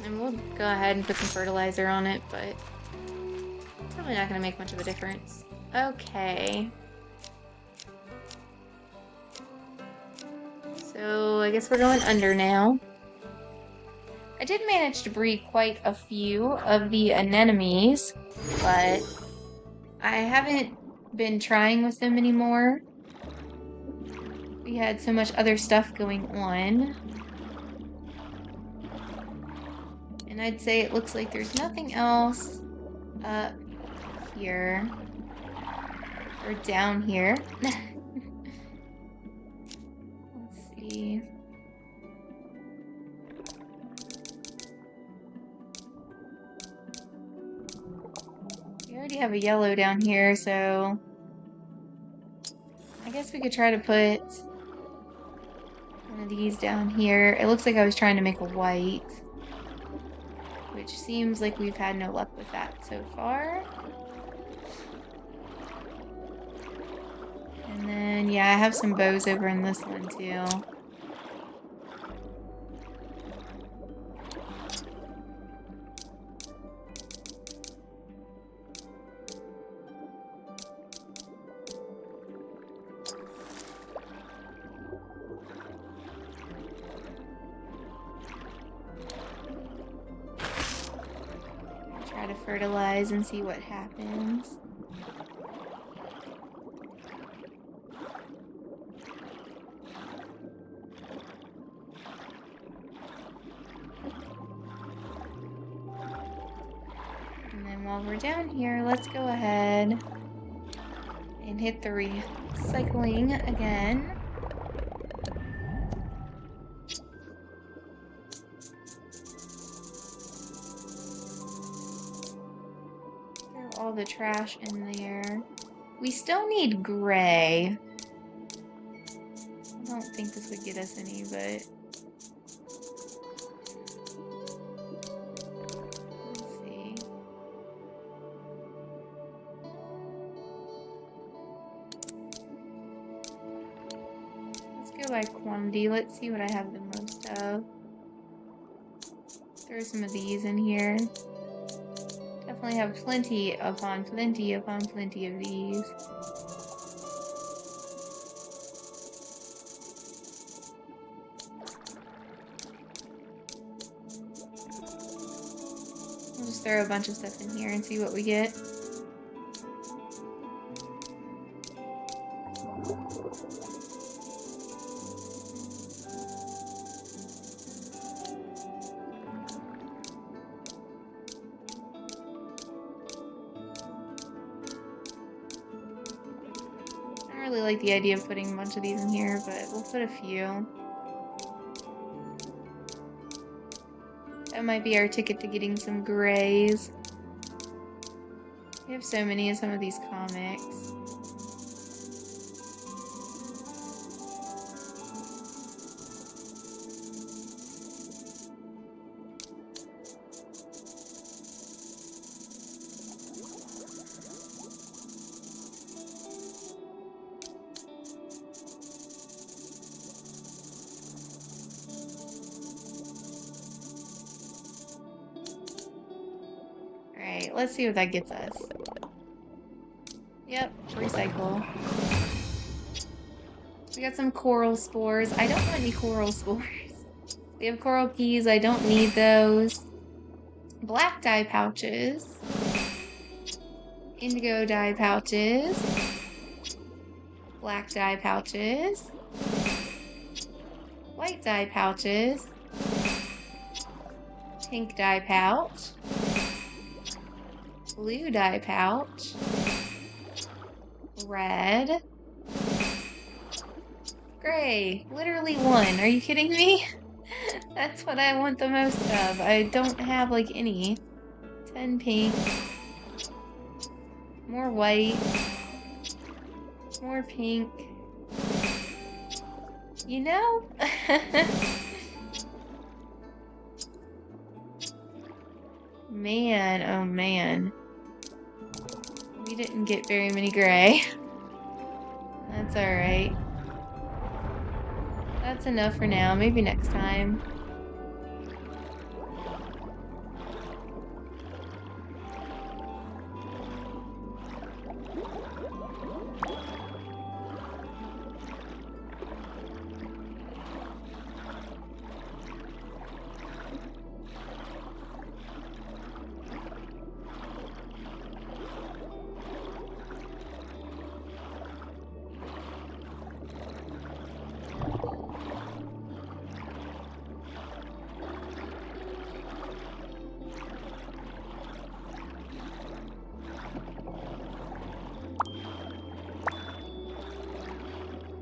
And we'll go ahead and put some fertilizer on it, but probably not going to make much of a difference. Okay. So I guess we're going under now. I did manage to breed quite a few of the anemones, but I haven't been trying with them anymore. We had so much other stuff going on. And I'd say it looks like there's nothing else up here or down here. Let's see. We already have a yellow down here, so I guess we could try to put one of these down here. It looks like I was trying to make a white, which seems like we've had no luck with that so far. And then, yeah, I have some bows over in this one too. Try to fertilize and see what happens. And then while we're down here, let's go ahead and hit the recycling again. All the trash in there. We still need gray. I don't think this would get us any, but let's see. Let's go by quantity. Let's see what I have the most of. Throw some of these in here. Definitely have plenty upon plenty upon plenty of these. We'll just throw a bunch of stuff in here and see what we get. I really like the idea of putting a bunch of these in here, but we'll put a few. That might be our ticket to getting some grays. We have so many of some of these comics. Alright, let's see what that gets us. Yep, recycle. We got some coral spores. I don't want any coral spores. We have coral peas. I don't need those. Black dye pouches. Indigo dye pouches. Black dye pouches. White dye pouches. Pink dye pouch. Blue dye pouch. Red. Gray. Literally one. Are you kidding me? That's what I want the most of. I don't have like any. 10 pink. More white. More pink. You know? Man, oh man. We didn't get very many gray. That's alright. That's enough for now. Maybe next time.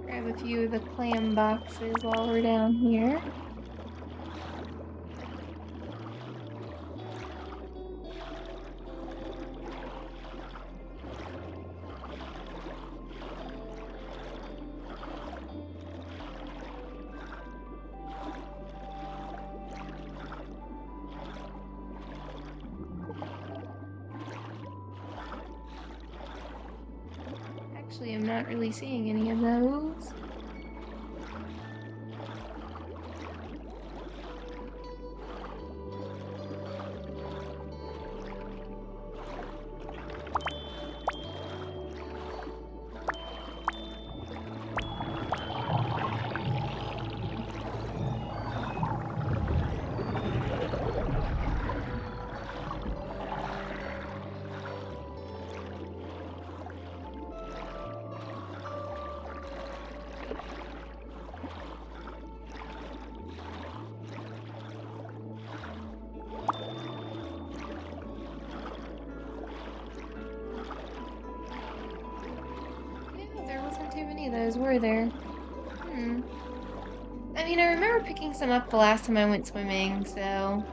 Grab a few of the clam boxes while we're down here. Actually, I'm not really seeing any of those. potatoes, were there? I mean, I remember picking some up the last time I went swimming, so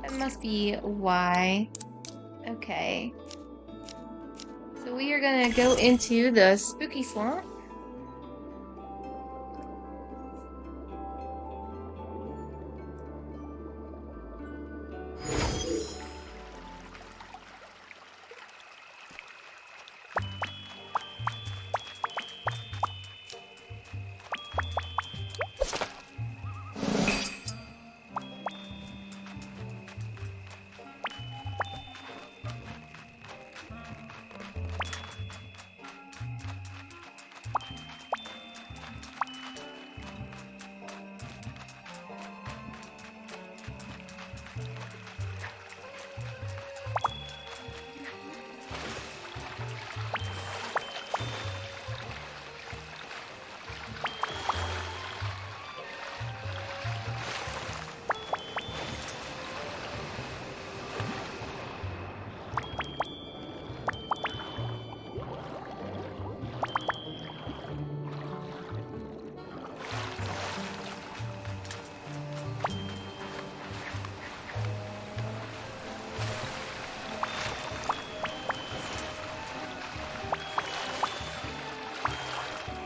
that must be why. Okay. So we are gonna go into the spooky swamp.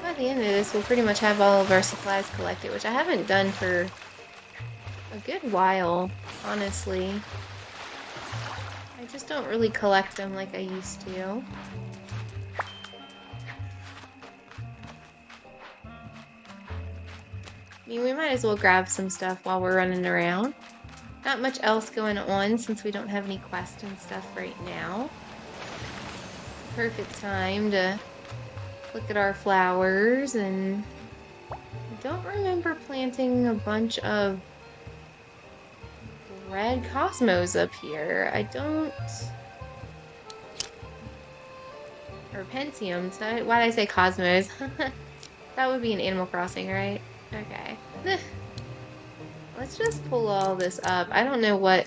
By the end of this, we'll pretty much have all of our supplies collected, which I haven't done for a good while, honestly. I just don't really collect them like I used to. I mean, we might as well grab some stuff while we're running around. Not much else going on since we don't have any quests and stuff right now. Perfect time to look at our flowers, and I don't remember planting a bunch of red cosmos up here. I don't... Or Pentiums. Why did I say cosmos? That would be an Animal Crossing, right? Okay. Let's just pull all this up. I don't know what...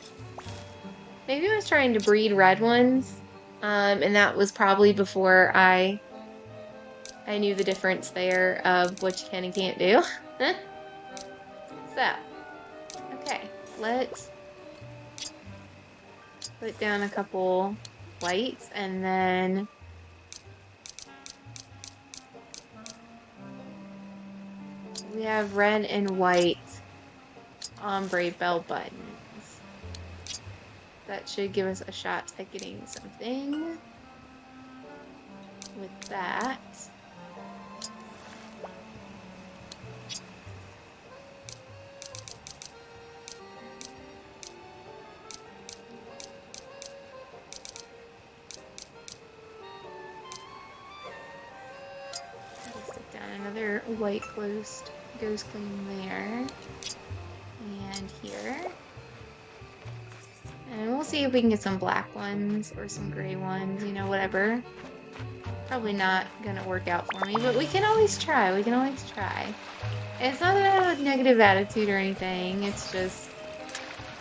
Maybe I was trying to breed red ones. And that was probably before I knew the difference there of what you can and can't do. So, okay, let's put down a couple whites, and then we have red and white ombre bell buttons. That should give us a shot at getting something with that. Stick down another white ghost clean there. And here. And we'll see if we can get some black ones or some gray ones, you know, whatever. Probably not gonna work out for me, but we can always try. We can always try. And it's not that I have a negative attitude or anything. It's just,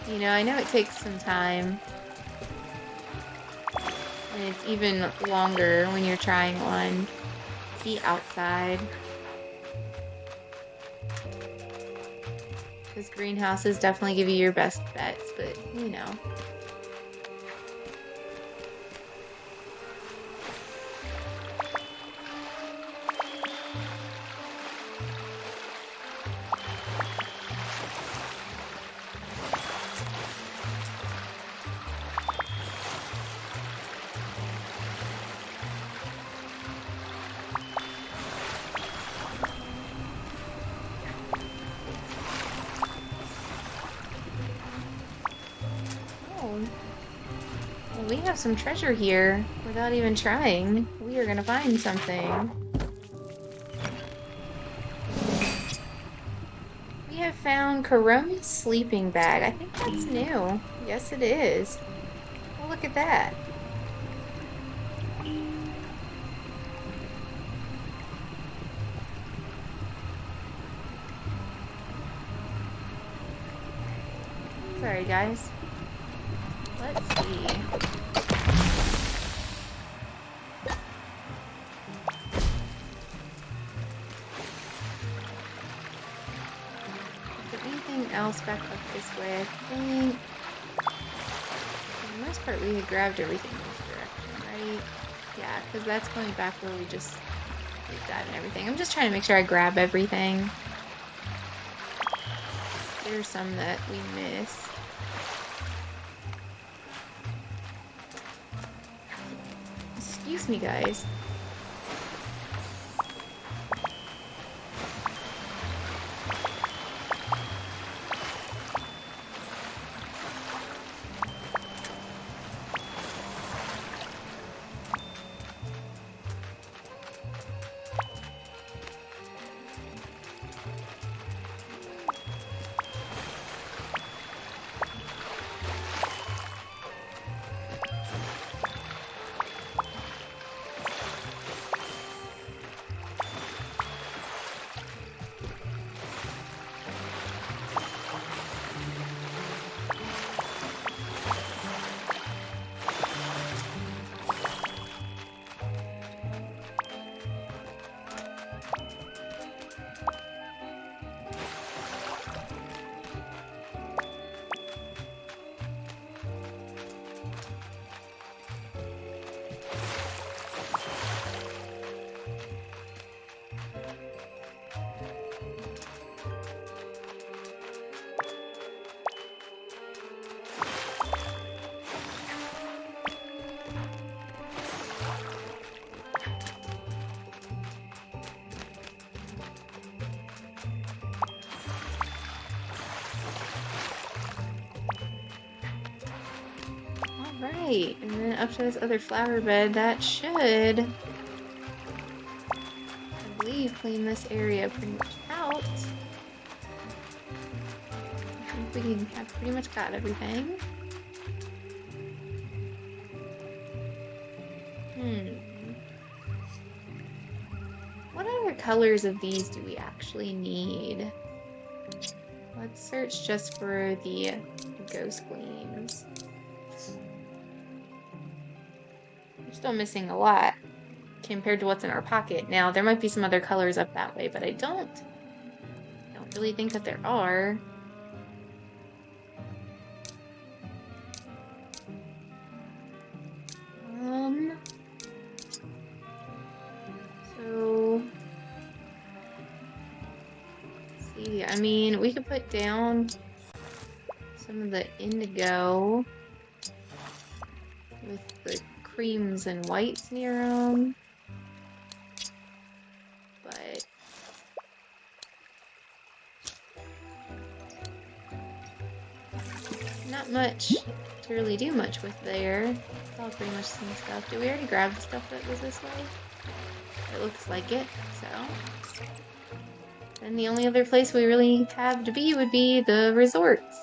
you know, I know it takes some time. And it's even longer when you're trying on the outside. Because greenhouses definitely give you your best bets, but, you know. Well, we have some treasure here without even trying. We are gonna find something. We have found Karomi's sleeping bag. I think that's new. Yes, it is. Well, look at that. Sorry, guys. Let's see. else back up this way, I think. For the most part, we had grabbed everything in this direction, right? Yeah, because that's going back where we just did that and everything. I'm just trying to make sure I grab everything. There's some that we missed. Excuse me, guys. Right, and then up to this other flower bed, that should, I believe, clean this area pretty much out. I think we have pretty much got everything. What other colors of these do we actually need? Let's search just for the ghost gleams. We're still missing a lot compared to what's in our pocket. Now, there might be some other colors up that way, but I don't really think that there are. So, let's see, I mean, we could put down some of the indigo with the creams and whites near them, but not much to really do much with there. It's all pretty much the same stuff. Did we already grab the stuff that was this way? It looks like it, so. Then the only other place we really have to be would be the resorts.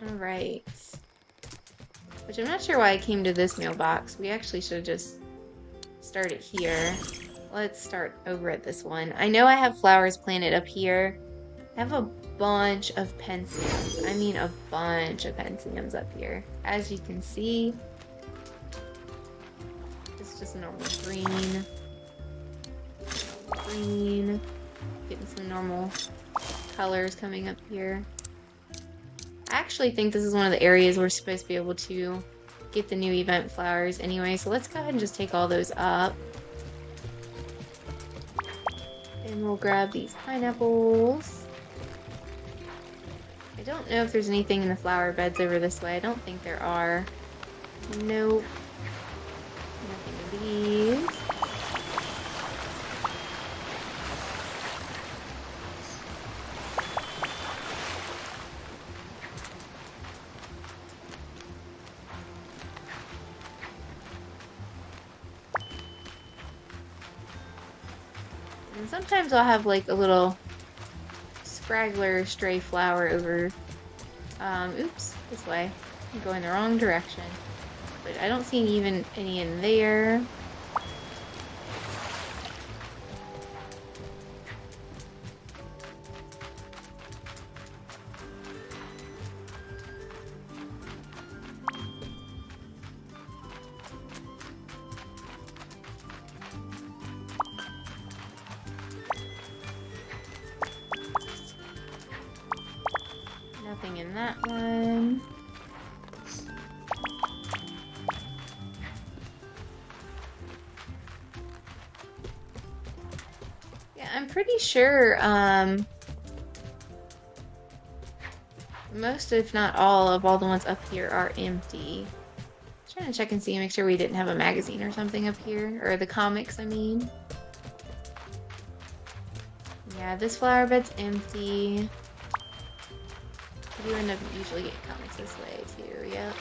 Alright. Which I'm not sure why I came to this mailbox. We actually should have just started here. Let's start over at this one. I know I have flowers planted up here. I have a bunch of pensiums. I mean a bunch of pensiums up here. As you can see, it's just normal green. Green. Getting some normal colors coming up here. I actually think this is one of the areas we're supposed to be able to get the new event flowers anyway, so let's go ahead and just take all those up. And we'll grab these pineapples. I don't know if there's anything in the flower beds over this way. I don't think there are. Nope. Nothing of these. And sometimes I'll have like a little scraggler stray flower over, oops, this way. I'm going the wrong direction. But I don't see even any in there. that one. Yeah, I'm pretty sure most, if not all, of all the ones up here are empty. Trying to check and see, make sure we didn't have a magazine or something up here, or the comics, I mean. Yeah, this flower bed's empty. I do end up usually getting comics this way too. Yep.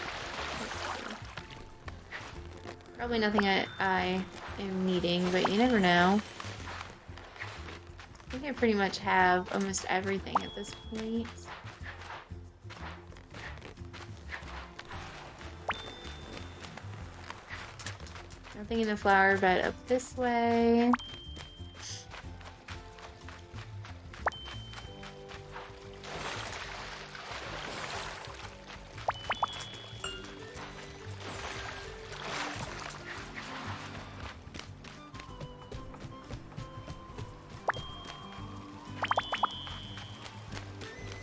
Probably nothing I am needing, but you never know. I think I pretty much have almost everything at this point. Nothing in the flower bed up this way.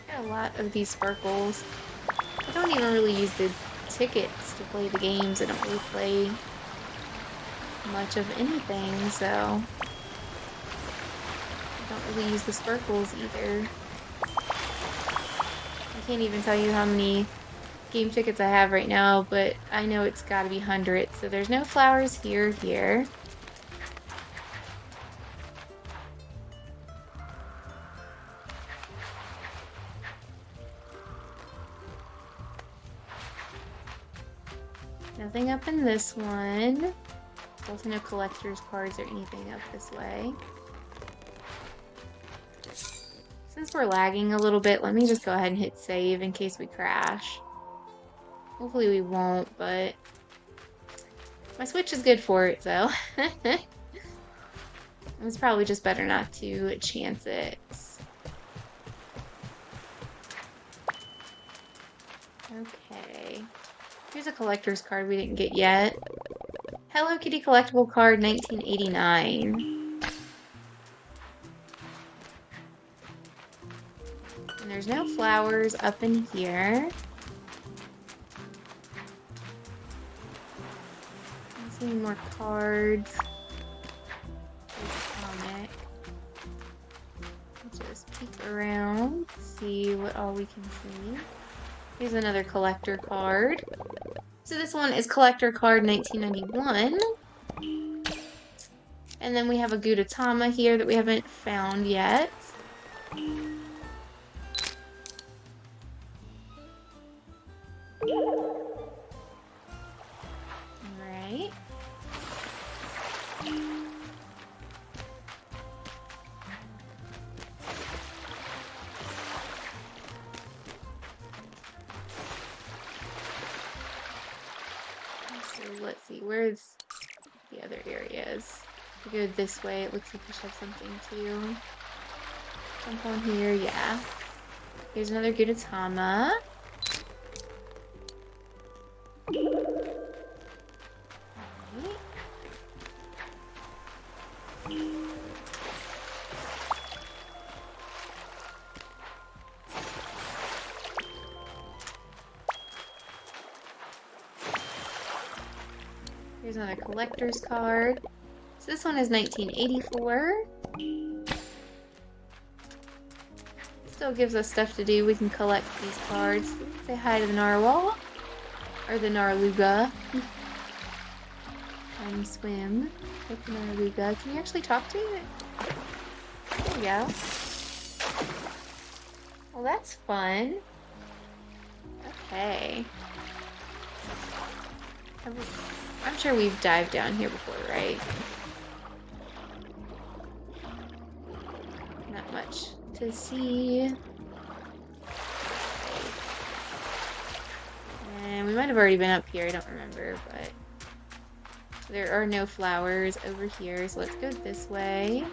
Got a lot of these sparkles. I don't even really use the tickets to play the games. I don't really play much of anything, so I don't really use the sparkles either. I can't even tell you how many game tickets I have right now, but I know it's got to be hundreds. So there's no flowers here. Nothing up in this one. Also no collector's cards or anything up this way. Since we're lagging a little bit, let me just go ahead and hit save in case we crash. Hopefully we won't, but my Switch is good for it, so it's probably just better not to chance it. Okay. Here's a collector's card we didn't get yet. Hello Kitty collectible card 1989. And there's no flowers up in here. Let's see more cards. There's a comic. Let's just peek around, see what all we can see. Here's another collector card. So this one is collector card 1991. And then we have a Gudetama here that we haven't found yet. Alright. So let's see, where's the other areas? If we go this way, it looks like we should have something to jump on here. Yeah. Here's another Gudetama. Here's another collector's card. So this one is 1984. Still gives us stuff to do. We can collect these cards. Say hi to the narwhal. Or the narluga. Swim with the narluga. Can you actually talk to it? There we go. Well, that's fun. Okay. I'm sure we've dived down here before, right? Not much to see. And we might have already been up here, I don't remember, but there are no flowers over here, so let's go this way.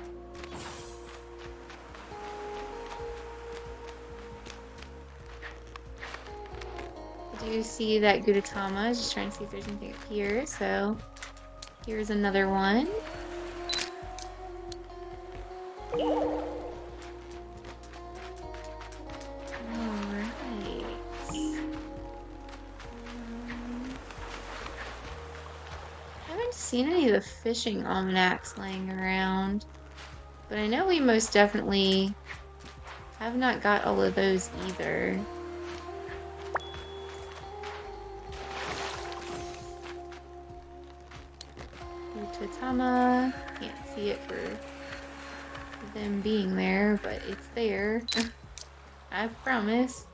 I do see that Gudetama. Just trying to see if there's anything up here. So here's another one. Alright. haven't seen any of the fishing almanacs laying around, but I know we most definitely have not got all of those either. Utatama, can't see it for them being there, but it's there. I promise.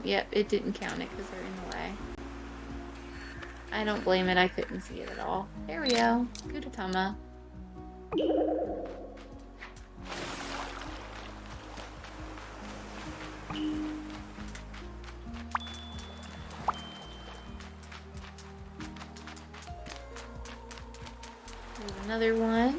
Yep, it didn't count it because they're in the way. I don't blame it, I couldn't see it at all. There we go, Gudetama. There's another one.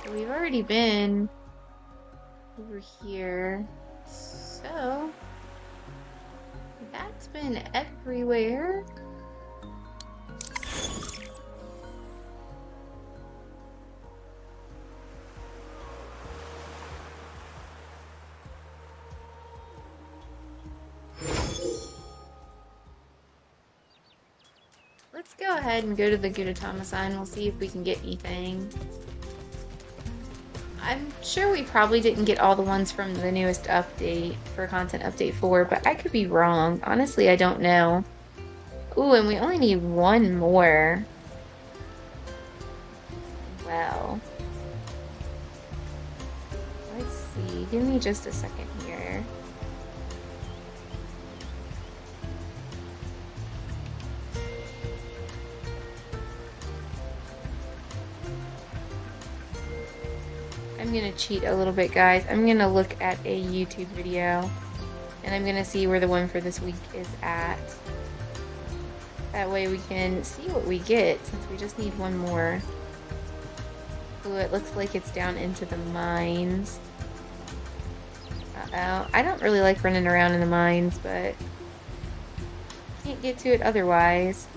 So we've already been over here, so that's been everywhere. Let's go ahead and go to the Gudetama sign. We'll see if we can get anything. I'm sure we probably didn't get all the ones from the newest update for content update 4, but I could be wrong. Honestly, I don't know. Ooh, and we only need one more. Well, let's see. Give me just a second here. I'm gonna cheat a little bit, guys. I'm gonna look at a YouTube video and I'm gonna see where the one for this week is at. That way we can see what we get, since we just need one more. Ooh, it looks like it's down into the mines. Uh-oh. I don't really like running around in the mines, but can't get to it otherwise.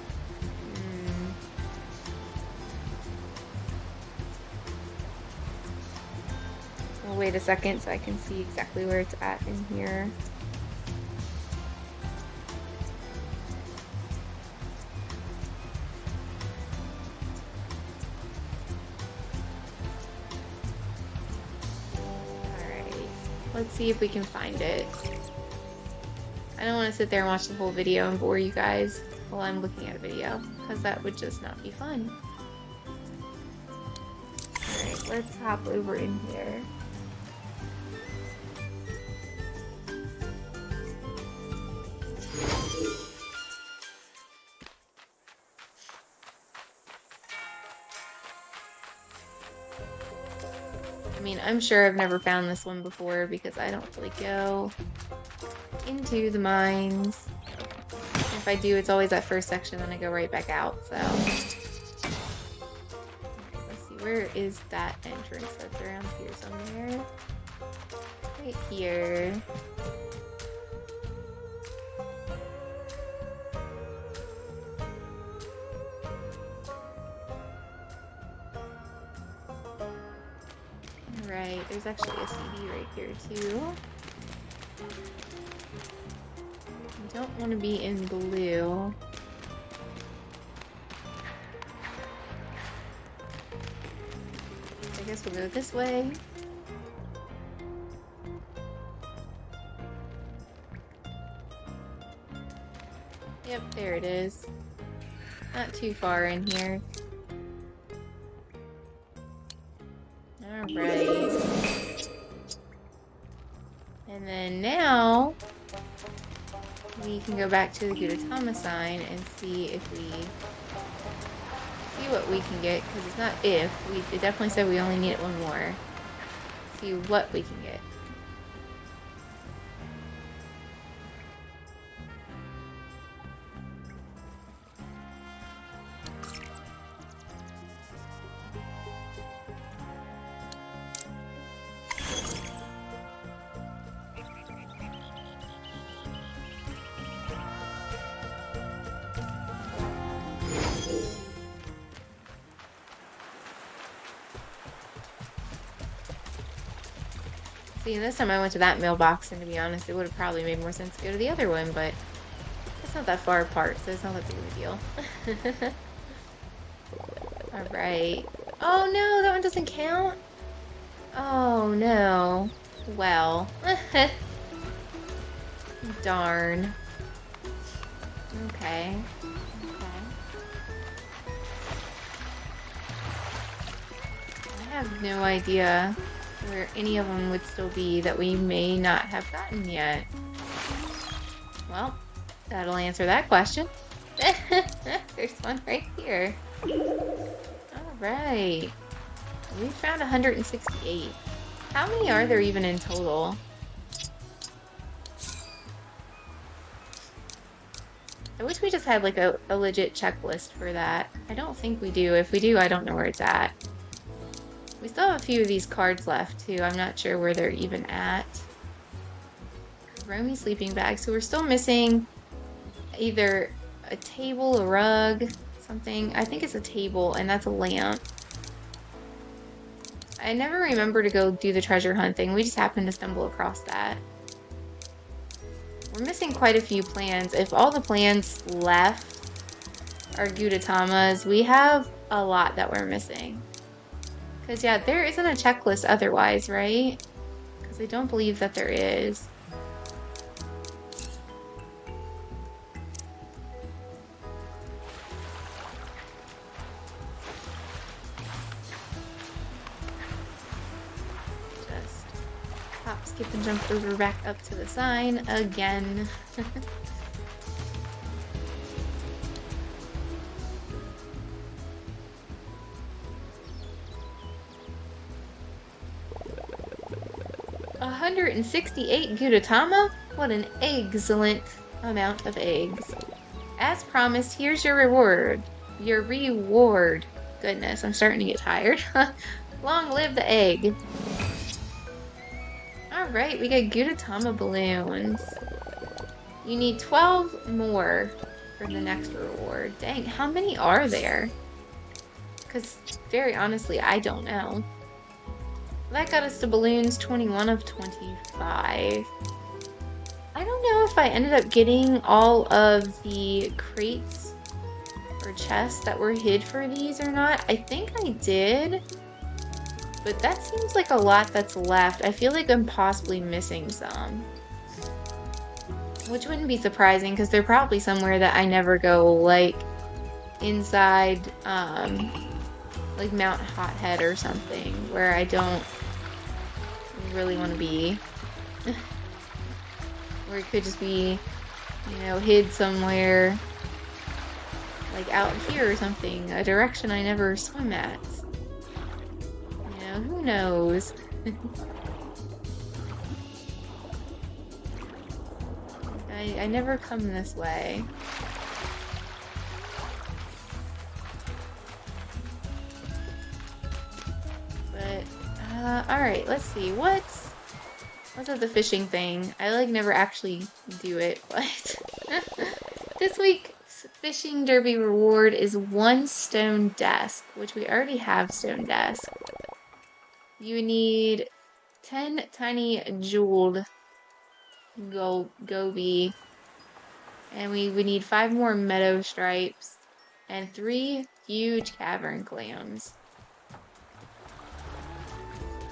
We'll wait a second so I can see exactly where it's at in here. Let's see if we can find it. I don't want to sit there and watch the whole video and bore you guys while I'm looking at a video, because that would just not be fun. Alright, let's hop over in here. I mean, I'm sure I've never found this one before because I don't really go into the mines. If I do, it's always that first section and I go right back out, so. Let's see, where is that entrance? That's around here somewhere. Right here. Right, there's actually a CD right here too. I don't want to be in blue. I guess we'll go this way. Yep, there it is. Not too far in here. Alright. And then now we can go back to the Gudetama sign and see if we see what we can get, because it's not if. It definitely said we only need one more. See what we can get. See, this time I went to that mailbox, and to be honest, it would have probably made more sense to go to the other one, but it's not that far apart, so it's not that big of a deal. Alright. Oh no, that one doesn't count? Oh no. Well. Darn. Okay. I have no idea where any of them would still be that we may not have gotten yet. Well, that'll answer that question. There's one right here. Alright. We found 168. How many are there even in total? I wish we just had like a legit checklist for that. I don't think we do. If we do, I don't know where it's at. We still have a few of these cards left too. I'm not sure where they're even at. Romy sleeping bag. So we're still missing either a table, a rug, something. I think it's a table, and that's a lamp. I never remember to go do the treasure hunt thing. We just happened to stumble across that. We're missing quite a few plans. If all the plans left are Gudatamas, we have a lot that we're missing. Because, yeah, there isn't a checklist otherwise, right? Because I don't believe that there is. Just hop, skip, and jump over back up to the sign again. $168 Gudetama? What an excellent amount of eggs. As promised, here's your reward. Your reward. Goodness, I'm starting to get tired. Long live the egg. Alright, we got Gudetama balloons. You need 12 more for the next reward. Dang, how many are there? Because, very honestly, I don't know. That got us to balloons 21 of 25. I don't know if I ended up getting all of the crates or chests that were hid for these or not. I think I did. But that seems like a lot that's left. I feel like I'm possibly missing some. Which wouldn't be surprising because they're probably somewhere that I never go, like inside like Mount Hothead or something, where I don't really want to be. Or it could just be, you know, hid somewhere like out here or something, a direction I never swim at. You know, who knows? I never come this way. But, alright, let's see. What's up the fishing thing? I, like, never actually do it, but... This week's fishing derby reward is 1 stone desk, which we already have stone desk. You need 10 tiny jeweled goby, and we would need 5 more meadow stripes and 3 huge cavern clams.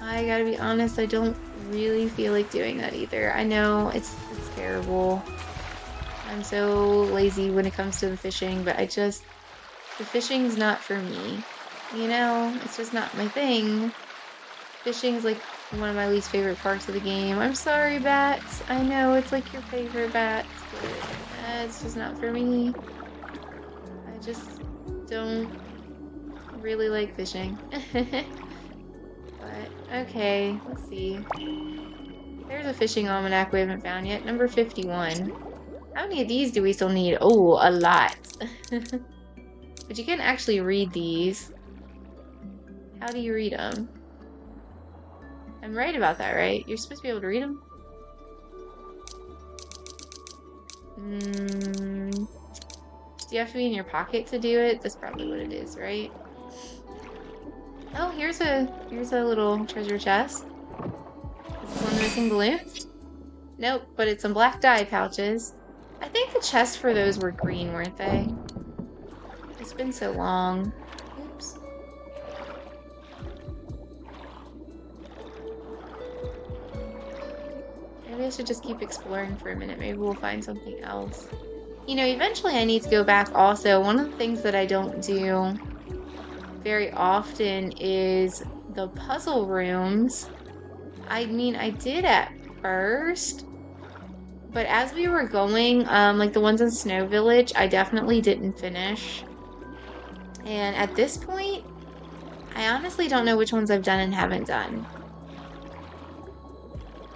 I gotta be honest, I don't really feel like doing that either. I know it's terrible. I'm so lazy when it comes to the fishing, but the fishing's not for me. You know, it's just not my thing. Fishing's like one of my least favorite parts of the game. I'm sorry, Bats. I know it's like your favorite, Bats, but it's just not for me. I just don't really like fishing. But, okay, let's see. There's a fishing almanac we haven't found yet. Number 51. How many of these do we still need? Oh, a lot. But you can actually read these. How do you read them? I'm right about that, right? You're supposed to be able to read them? Do you have to be in your pocket to do it? That's probably what it is, right? Oh, here's a little treasure chest. Is this one missing balloons? Nope, but it's some black dye pouches. I think the chests for those were green, weren't they? It's been so long. Oops. Maybe I should just keep exploring for a minute. Maybe we'll find something else. You know, eventually I need to go back also. One of the things that I don't do very often is the puzzle rooms. I mean, I did at first, but as we were going, like the ones in Snow Village, I definitely didn't finish. And at this point, I honestly don't know which ones I've done and haven't done.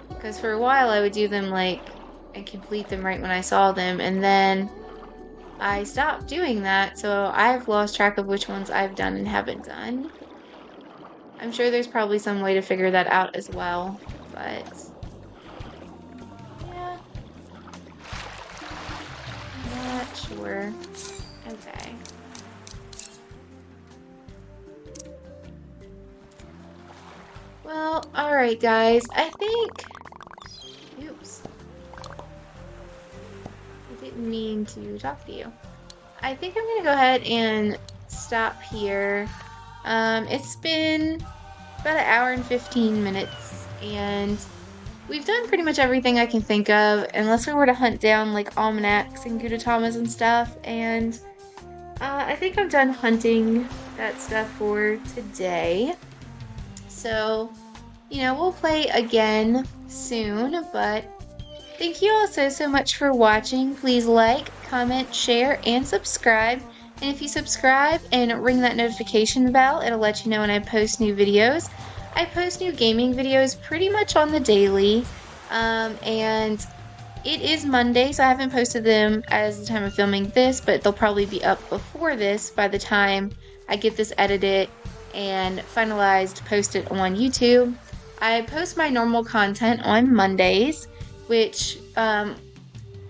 Because for a while I would do them like, and complete them right when I saw them, and then I stopped doing that, so I've lost track of which ones I've done and haven't done. I'm sure there's probably some way to figure that out as well, but yeah, not sure. Okay. Well, alright guys, I think... Oops. I didn't mean to talk to you. I think I'm gonna go ahead and stop here. It's been about 1 hour and 15 minutes, and we've done pretty much everything I can think of, unless we were to hunt down like almanacs and Gudatamas and stuff, and I think I'm done hunting that stuff for today. So, you know, we'll play again soon, but thank you all so much for watching. Please like, comment, share, and subscribe. And if you subscribe and ring that notification bell, it'll let you know when I post new videos. I post new gaming videos pretty much on the daily, and it is Monday, so I haven't posted them as the time of filming this, but they'll probably be up before this by the time I get this edited and finalized, posted on YouTube. I post my normal content on Mondays, which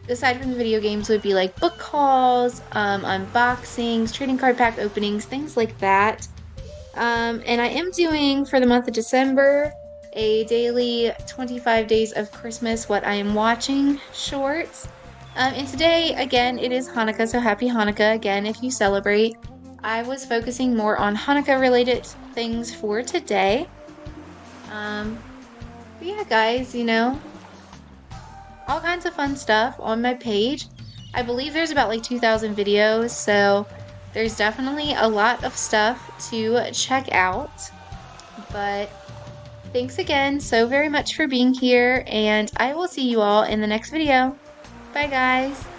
aside from the video games would be like book hauls, unboxings, trading card pack openings, things like that. And I am doing, for the month of December, a daily 25 days of Christmas what I am watching shorts. And today, again, it is Hanukkah, so happy Hanukkah again if you celebrate. I was focusing more on Hanukkah related things for today. But yeah guys, you know, all kinds of fun stuff on my page. I believe there's about like 2,000 videos, so there's definitely a lot of stuff to check out. But thanks again so very much for being here, and I will see you all in the next video. Bye guys!